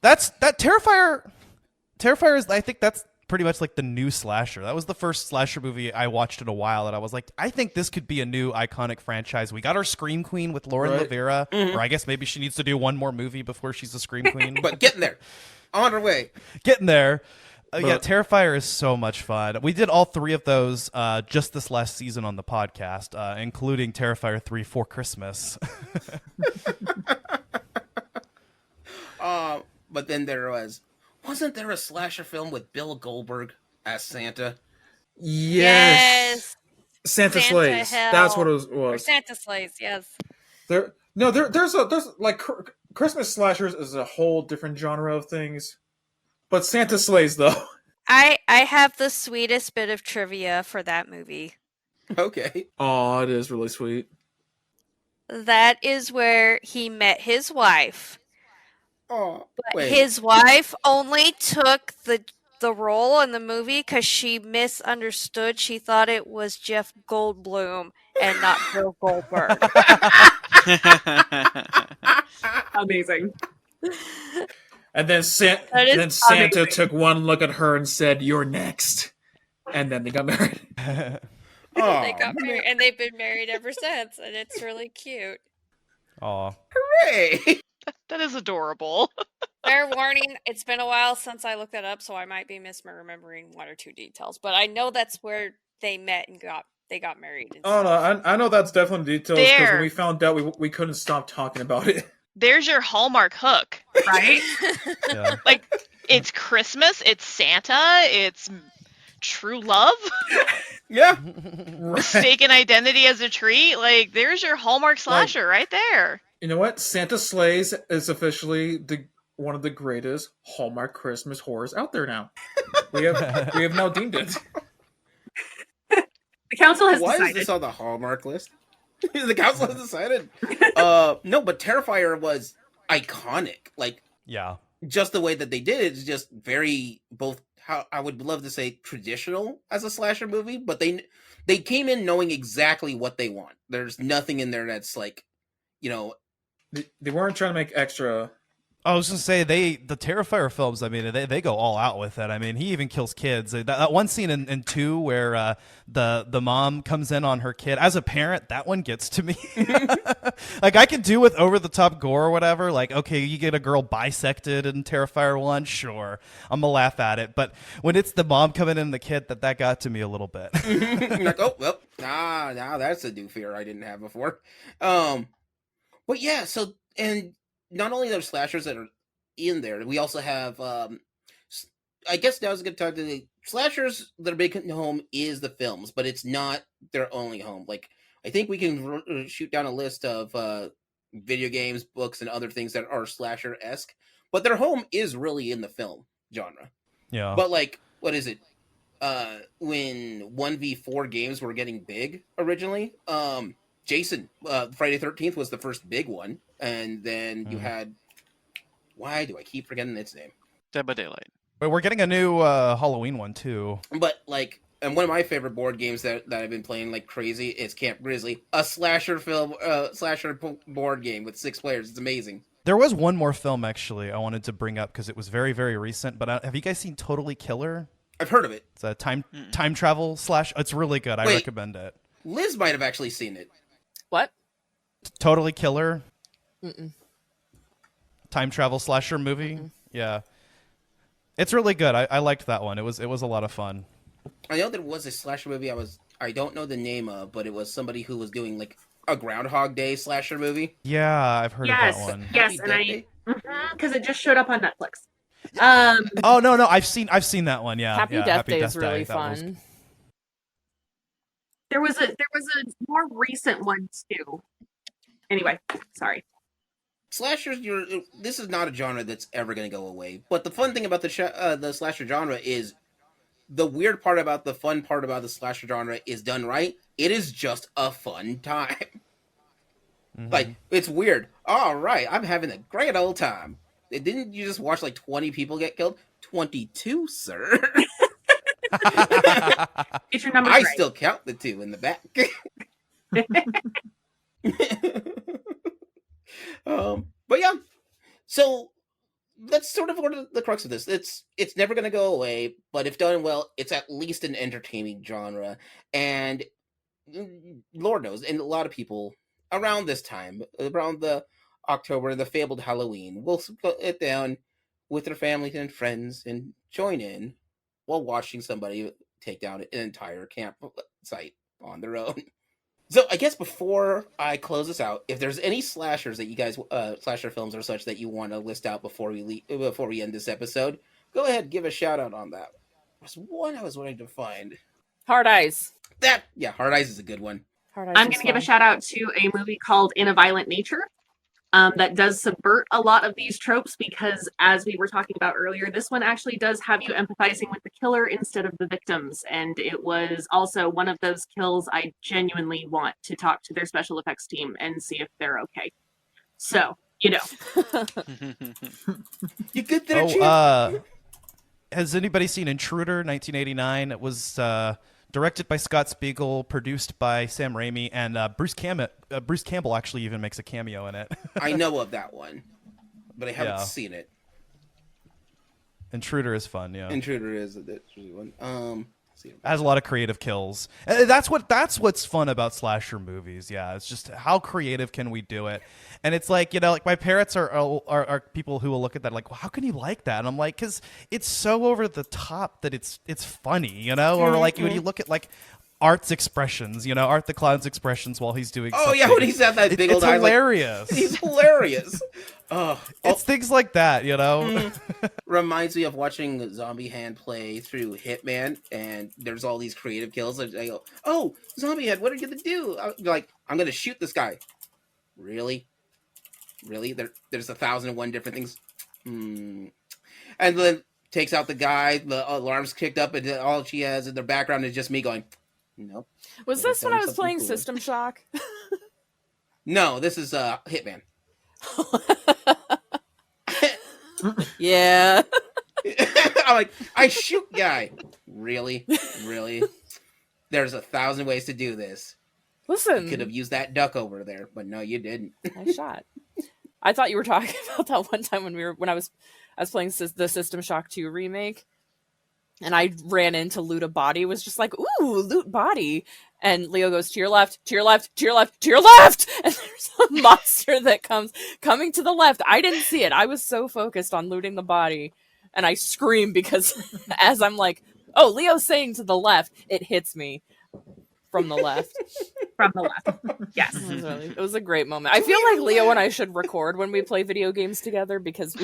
that Terrifier. Terrifier is, I think that's pretty much like the new slasher. That was the first slasher movie I watched in a while that I was like, I think this could be a new iconic franchise. We got our Scream Queen with Lauren Rivera, or I guess maybe she needs to do one more movie before she's a Scream Queen. But getting there, on her way, getting there. Yeah, Terrifier is so much fun. We did all three of those just this last season on the podcast, including Terrifier 3 for Christmas. But then wasn't there a slasher film with Bill Goldberg as Santa? Yes. Santa Slays. Hell. That's what it was. Or Santa Slays, yes. There's like Christmas slashers is a whole different genre of things. But Santa Slays, though. I have the sweetest bit of trivia for that movie. Okay. Oh, it is really sweet. That is where he met his wife. Oh, but his wife only took the role in the movie because she misunderstood. She thought it was Jeff Goldblum and not Bill Goldberg. Amazing. And then Santa took one look at her and said, "You're next." And then they got married. They got married, and they've been married ever since, and it's really cute. Aw. Hooray! That is adorable. Fair warning, it's been a while since I looked that up, so I might be misremembering one or two details. But I know that's where they met and got married. And Oh no, stuff. I know that's definitely details because when There. we found out, we couldn't stop talking about it. There's your Hallmark hook. Right? Yeah. Like, it's Christmas, it's Santa, it's true love, Yeah. mistaken identity as a treat. Like, there's your Hallmark slasher right there. You know what? Santa Slays is officially one of the greatest Hallmark Christmas horrors out there now. We have now deemed it. The council has Why is decided. this on the Hallmark list? The council has decided. No, but Terrifier was iconic. Like, Yeah. just the way that they did it is just very both. How I would love to say traditional as a slasher movie, but they came in knowing exactly what they want. There's nothing in there that's like, you know, They weren't trying to make extra. I was gonna say the Terrifier films. I mean, they go all out with it. I mean, he even kills kids. That one scene in 2 where the mom comes in on her kid. As a parent, that one gets to me. Like, I can do with over the top gore or whatever. Like, okay, you get a girl bisected in Terrifier 1, sure, I'm gonna laugh at it. But when it's the mom coming in the kid, that got to me a little bit. like, oh well, nah, that's a new fear I didn't have before. But yeah, so and not only are slashers that are in there, we also have I guess now is a good time to the slashers that are making home is the films, but it's not their only home. Like, I think we can shoot down a list of video games, books, and other things that are slasher-esque, but their home is really in the film genre. Yeah. But like, what is it? When 1v4 games were getting big originally, Jason, Friday 13th was the first big one, and then you had, why do I keep forgetting its name? Dead by Daylight. But we're getting a new Halloween one too. But like, and one of my favorite board games that I've been playing like crazy is Camp Grizzly, a slasher board game with 6 players. It's amazing. There was one more film actually I wanted to bring up because it was very, very recent. But have you guys seen Totally Killer? I've heard of it. It's a time travel slash. It's really good. I Wait. recommend it. Liz might have actually seen it. What? Totally Killer. Mm-mm. Time travel slasher movie. Yeah, it's really good. I liked that one. It was a lot of fun. I know there was a slasher movie I don't know the name of, but it was somebody who was doing like a Groundhog Day slasher movie. Yeah, I've heard of that one. Yes, Happy and Death Day? because it just showed up on Netflix. Oh no, I've seen that one. Yeah, Happy yeah, Death Day is Day, really that was- fun. There was a more recent one too. Anyway, sorry. Slashers, this is not a genre that's ever going to go away. But the fun thing about the slasher genre is the weird part about the fun part about the slasher genre is done right. It is just a fun time. Mhm. Like, it's weird. All right, I'm having a great old time. Didn't you just watch like 20 people get killed? 22, sir. Get your numbers I right. still count the 2 in the back. But yeah, so that's sort of the crux of this. It's never going to go away, but if done well, it's at least an entertaining genre. And Lord knows, and a lot of people around this time, around the October, the fabled Halloween, will sit down with their family and friends and join in while watching somebody take down an entire campsite on their own. So I guess before I close this out, if there's any slashers that you guys, slasher films or such that you want to list out before we end this episode, go ahead, give a shout out on that. There's one I was wanting to find. Hard Eyes. Hard Eyes is a good one. Hard Eyes I'm is going to give a fun. shout out to a movie called In a Violent Nature. That does subvert a lot of these tropes because, as we were talking about earlier, this one actually does have you empathizing with the killer instead of the victims. And it was also one of those kills I genuinely want to talk to their special effects team and see if they're okay. So, you know. You good there, Chief? Has anybody seen Intruder 1989? It was directed by Scott Spiegel, produced by Sam Raimi, and Bruce Campbell actually even makes a cameo in it. I know of that one, but I haven't Yeah. seen it. Intruder is fun, yeah. Intruder is a good one. has a lot of creative kills. And that's what's fun about slasher movies. Yeah, it's just how creative can we do it? And it's like, you know, like my parents are people who will look at that like, well, how can you like that? And I'm like, because it's so over the top that it's funny, you know? Or like when you look at like Art's expressions, you know, Art the Clown's expressions while he's doing something. Yeah, when he's at that big old eye, hilarious. Like, he's hilarious. It's things like that, you know. Reminds me of watching Zombiehand play through Hitman, and there's all these creative kills. And I go, "Oh, Zombiehand, what are you gonna do?" I'm gonna shoot this guy. Really? There's 1,001 different things. And then takes out the guy. The alarm's kicked up, and all she has in the background is just me going, "Nope." Was this when I was playing System Shock? No, this is Hitman. Yeah. I'm like, I shoot guy. Really? There's 1,000 ways to do this. Listen, you could have used that duck over there, but no, you didn't. I shot. I thought you were talking about that one time when I was playing the System Shock 2 remake, and I ran in to loot a body. Was just like, ooh, loot body. And Leo goes, to your left, to your left, to your left, to your left! And there's a monster that coming to the left. I didn't see it. I was so focused on looting the body. And I scream because as I'm like, oh, Leo's saying to the left, it hits me from the left. From the left. Yes. It was a great moment. I feel like Leo and I should record when we play video games together because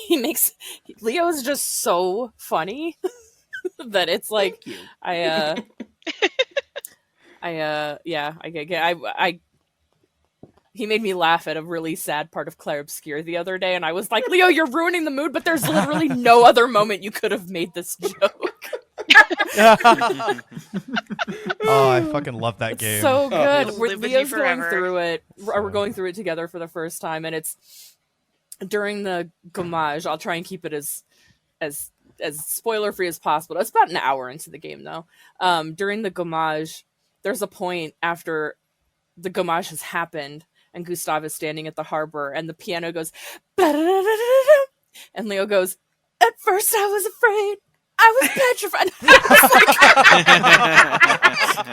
Leo is just so funny that it's like, he made me laugh at a really sad part of Claire Obscure the other day, and I was like, Leo, you're ruining the mood, but there's literally no other moment you could have made this joke. Oh, I fucking love that game. So good. Leo's going through it. We're going through it together for the first time, and it's during the gommage. I'll try and keep it as spoiler free as possible. It's about an hour into the game, though. During the gommage, there's a point after the gommage has happened, and Gustav is standing at the harbor, and the piano goes, and Leo goes, "At first I was afraid. I was petrified."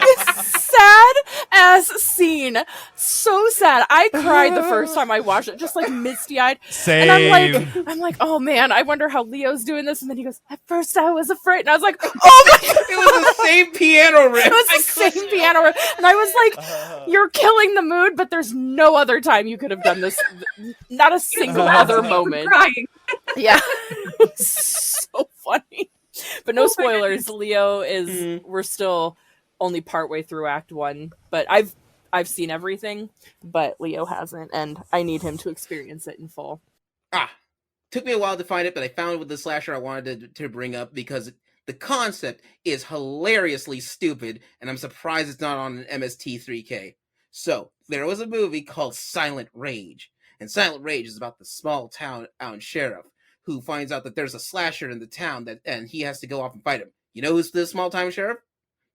It's sad as scene. So sad. I cried the first time I watched it, just like misty-eyed. Same. And I'm like, oh man, I wonder how Leo's doing this. And then he goes, "At first I was afraid." And I was like, oh my god. It was the same piano riff. It was the same piano riff. And I was like, you're killing the mood, but there's no other time you could have done this. Not a single other moment. Crying. Yeah. So funny. But no spoilers. Leo is we're still only partway through Act 1, but I've seen everything, but Leo hasn't, and I need him to experience it in full. Took me a while to find it, but I found it with the slasher I wanted to bring up because the concept is hilariously stupid, and I'm surprised it's not on an MST3K. So, there was a movie called Silent Rage, and Silent Rage is about the small town sheriff who finds out that there's a slasher in the town and he has to go off and fight him. You know who's the small-time sheriff?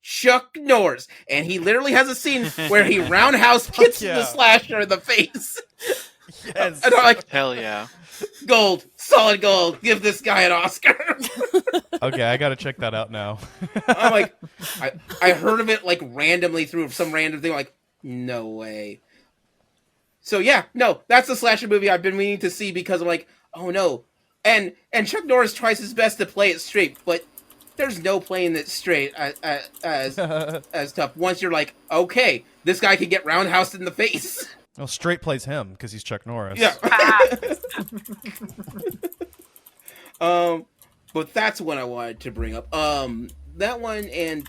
Chuck Norris. And he literally has a scene where he roundhouse hits the slasher in the face. Yes. And I'm like, hell yeah. Gold. Solid gold. Give this guy an Oscar. Okay, I gotta check that out now. I'm like, I heard of it like randomly through some random thing. Like, no way. So yeah, no, that's the slasher movie I've been meaning to see because I'm like, oh no. And Chuck Norris tries his best to play it straight, but there's no playing it straight as tough. Once you're like, okay, this guy can get roundhoused in the face. Well, straight plays him because he's Chuck Norris. Yeah. But that's what I wanted to bring up. That one, and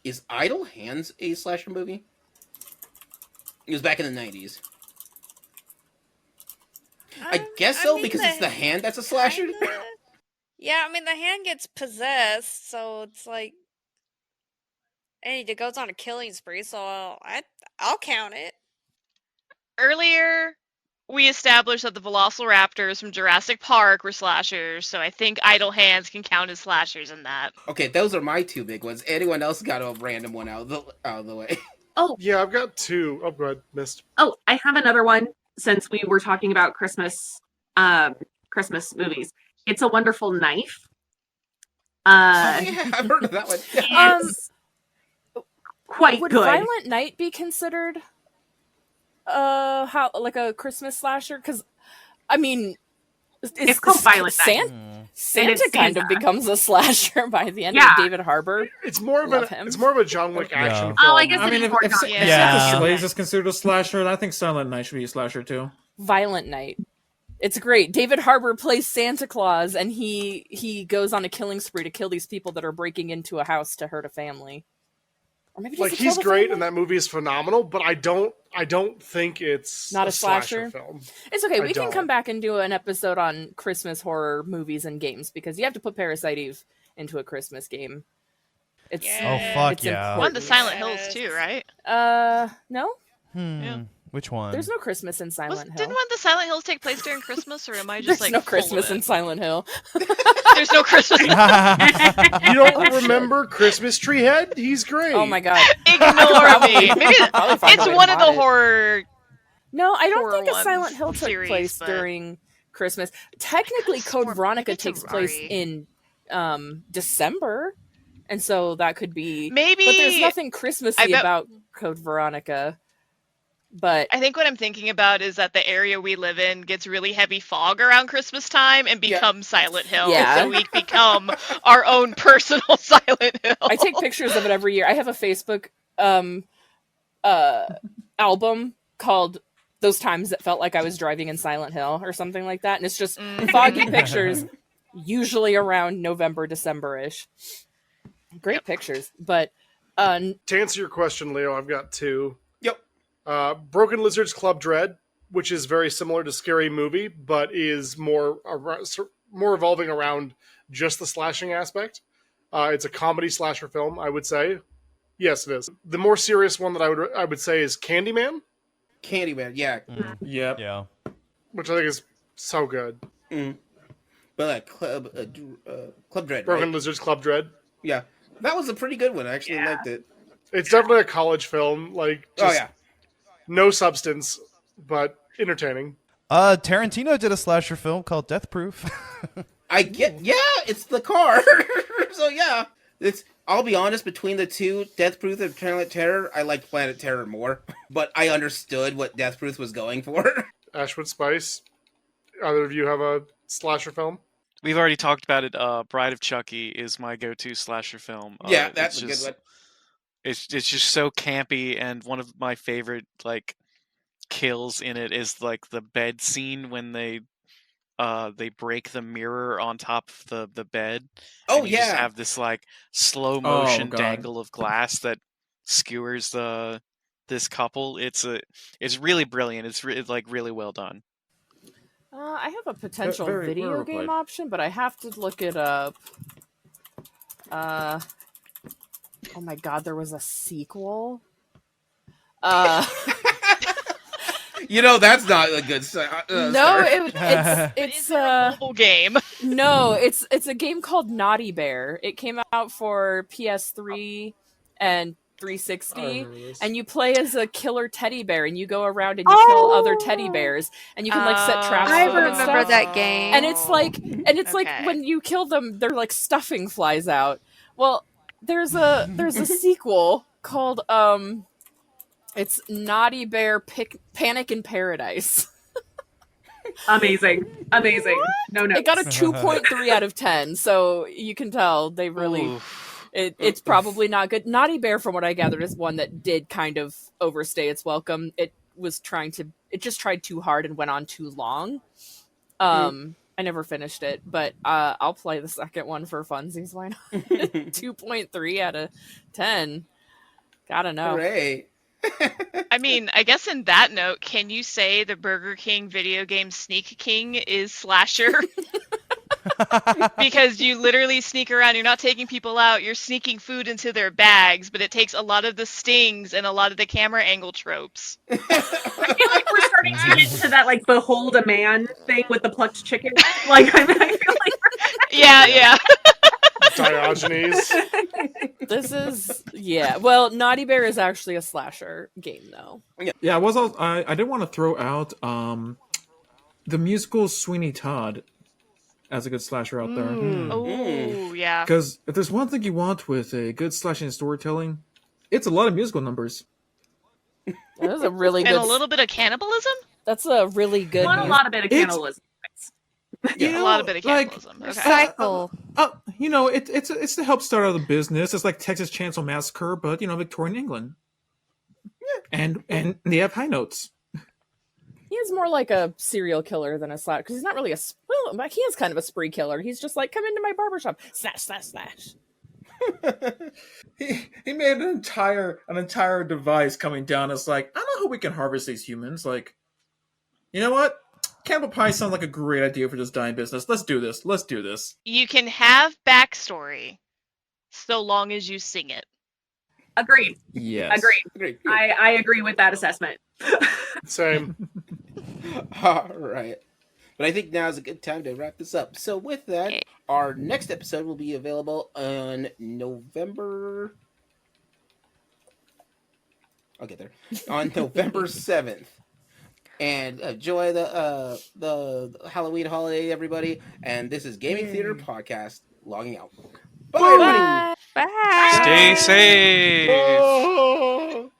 is Idle Hands a slasher movie? It was back in the 90s. I guess so, because it's the hand that's a slasher. Yeah, I mean, the hand gets possessed, so it's like, and it goes on a killing spree, so I'll count it. Earlier, we established that the Velociraptors from Jurassic Park were slashers, so I think Idle Hands can count as slashers in that. Okay, those are my two big ones. Anyone else got a random one out of the way? Oh. Yeah, I've got two. Oh, go ahead. Missed. Oh, I have another one. Since we were talking about Christmas movies, It's a Wonderful Knife. Yeah, I've heard of that one. It's quite Would good. Violent Night be considered how like a Christmas slasher? Because I mean, It's called Violent Night. Santa it's kind of Santa. becomes a slasher by the end. Yeah. Of David Harbour. It's more of Love him. a John Wick action Yeah. film. Oh, I guess I it mean, is if, more if, John if Wick. Yeah. Santa Yeah. Slays is considered a slasher, I think Silent Night should be a slasher too. Violent Night. It's great. David Harbour plays Santa Claus, and he goes on a killing spree to kill these people that are breaking into a house to hurt a family. Or maybe Like, does he kill he's the great, family? and that movie is phenomenal. But I don't think it's Not a slasher? film. It's okay. I We can don't. come back and do an episode on Christmas horror movies and games because you have to put Parasite Eve into a Christmas game. It's Oh, fuck it's yeah. One of the important. Silent Hills too, right? No. Yeah. Which one? There's no Christmas in Silent Hill. Didn't one of the Silent Hills take place during Christmas, or am I There's just like no full of Christmas it? in Silent Hill. There's no Christmas. You don't remember Christmas Tree Head? He's great. Oh my god. Ignore me. Maybe Probably find it's a way to one of the mod it. horror. No, I don't horror think a ones Silent Hill took series, place but- during Christmas. Technically, Code Maybe Veronica it's takes a place Rari. in December, and so that could be Maybe. But there's nothing Christmassy bet- about Code Veronica. But I think what I'm thinking about is that the area we live in gets really heavy fog around Christmas time and becomes Silent Hill. Yeah. So we become our own personal Silent Hill. I take pictures of it every year. I have a Facebook album called "Those Times That Felt Like I Was Driving in Silent Hill" or something like that, and it's just foggy pictures, usually around November, December-ish. Great pictures, but To answer your question, Leo, I've got two. Yep. Broken Lizard's Club Dread, which is very similar to Scary Movie, but is more revolving around just the slashing aspect. It's a comedy slasher film, I would say. Yes, it is. The more serious one that I would say is Candyman, Candyman, yeah. Yep. Yeah. which I think is so good. But Club Dread, Broken right? Lizard's Club Dread. Yeah. That was a pretty good one. I actually liked it. It's definitely a college film. Like, just Oh, yeah. no substance, but entertaining. Tarantino did a slasher film called Death Proof. It's the car. So, yeah. I'll be honest, between the two, Death Proof and Planet Terror, I liked Planet Terror more. But I understood what Death Proof was going for. Ashwood Spice. Either of you have a slasher film? We've already talked about it. Bride of Chucky is my go-to slasher film. Yeah, that's a just, good one. It's just so campy, and one of my favorite like kills in it is like the bed scene when they break the mirror on top of the bed. Oh, and you just yeah. have this like slow motion God. dangle of glass that skewers this couple. It's really brilliant. It's like really well done. I have a potential Very video well game played. option, but I have to look it up. Oh my god, there was a sequel. That's not a good No, start. it's a mobile game. No, it's a game called Naughty Bear. It came out for PS3 and 360, and you play as a killer teddy bear, and you go around and you kill other teddy bears, and you can like set traps I for them and remember stuff. that game. And it's like Okay. when you kill them, they're like stuffing flies out. Well, there's a sequel called it's Naughty Bear Panic in Paradise. Amazing. No. It got a 2.3 out of 10, so you can tell they really. Oof. It's probably not good. Naughty Bear, from what I gathered, is one that did kind of overstay its welcome. It just tried too hard and went on too long. I never finished it, but I'll play the second one for funsies. Why not? 2.3 out of 10. Gotta know. Hooray. I mean, I guess in that note, can you say the Burger King video game Sneak King is slasher? Because you literally sneak around, you're not taking people out, you're sneaking food into their bags, but it takes a lot of the stings and a lot of the camera angle tropes. I feel like we're starting to get into that like behold a man thing with the plucked chicken. Like I feel like Yeah. Diogenes. This is well, Naughty Bear is actually a slasher game though. Yeah, I did want to throw out the musical Sweeney Todd. as a good slasher out there. Oh, yeah. Because if there's one thing you want with a good slashing storytelling, it's a lot of musical numbers. That was a really And good. a little bit of cannibalism? That's a really good. Not a lot of bit of cannibalism. Yeah, a lot of bit of cannibalism. Okay. Cycle. It's to help start out the business. It's like Texas Chainsaw Massacre, but Victorian England. Yeah. And they have high notes. He is more like a serial killer than a slash, because he's not really he is kind of a spree killer. He's just like, come into my barbershop, slash, slash, slash. he made an entire device coming down. It's like, I don't know how we can harvest these humans. Like, you know what? Cannibal pie sounds like a great idea for this dying business. Let's do this. You can have backstory so long as you sing it. Agreed. Yes. Agreed. I agree with that assessment. Same. All right. But I think now is a good time to wrap this up. So with that, our next episode will be available on November... I'll get there. On November 7th. And enjoy the Halloween holiday, everybody. And this is Gaming Theater Podcast logging out. Bye, everybody. Bye. Stay safe. Oh.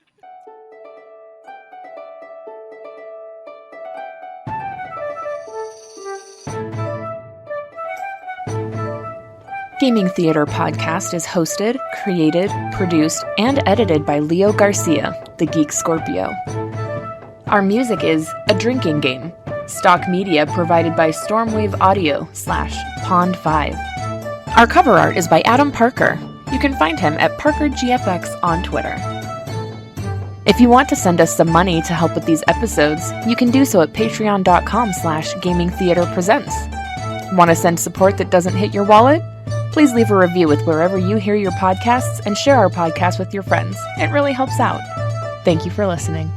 Gaming Theater Podcast is hosted, created, produced, and edited by Leo Garcia, the Geek Scorpio. Our music is A Drinking Game. Stock media provided by Stormwave Audio /Pond5. Our cover art is by Adam Parker. You can find him at ParkerGFX on Twitter. If you want to send us some money to help with these episodes, you can do so at patreon.com/gamingtheaterpresents. Want to send support that doesn't hit your wallet? Please leave a review with wherever you hear your podcasts and share our podcast with your friends. It really helps out. Thank you for listening.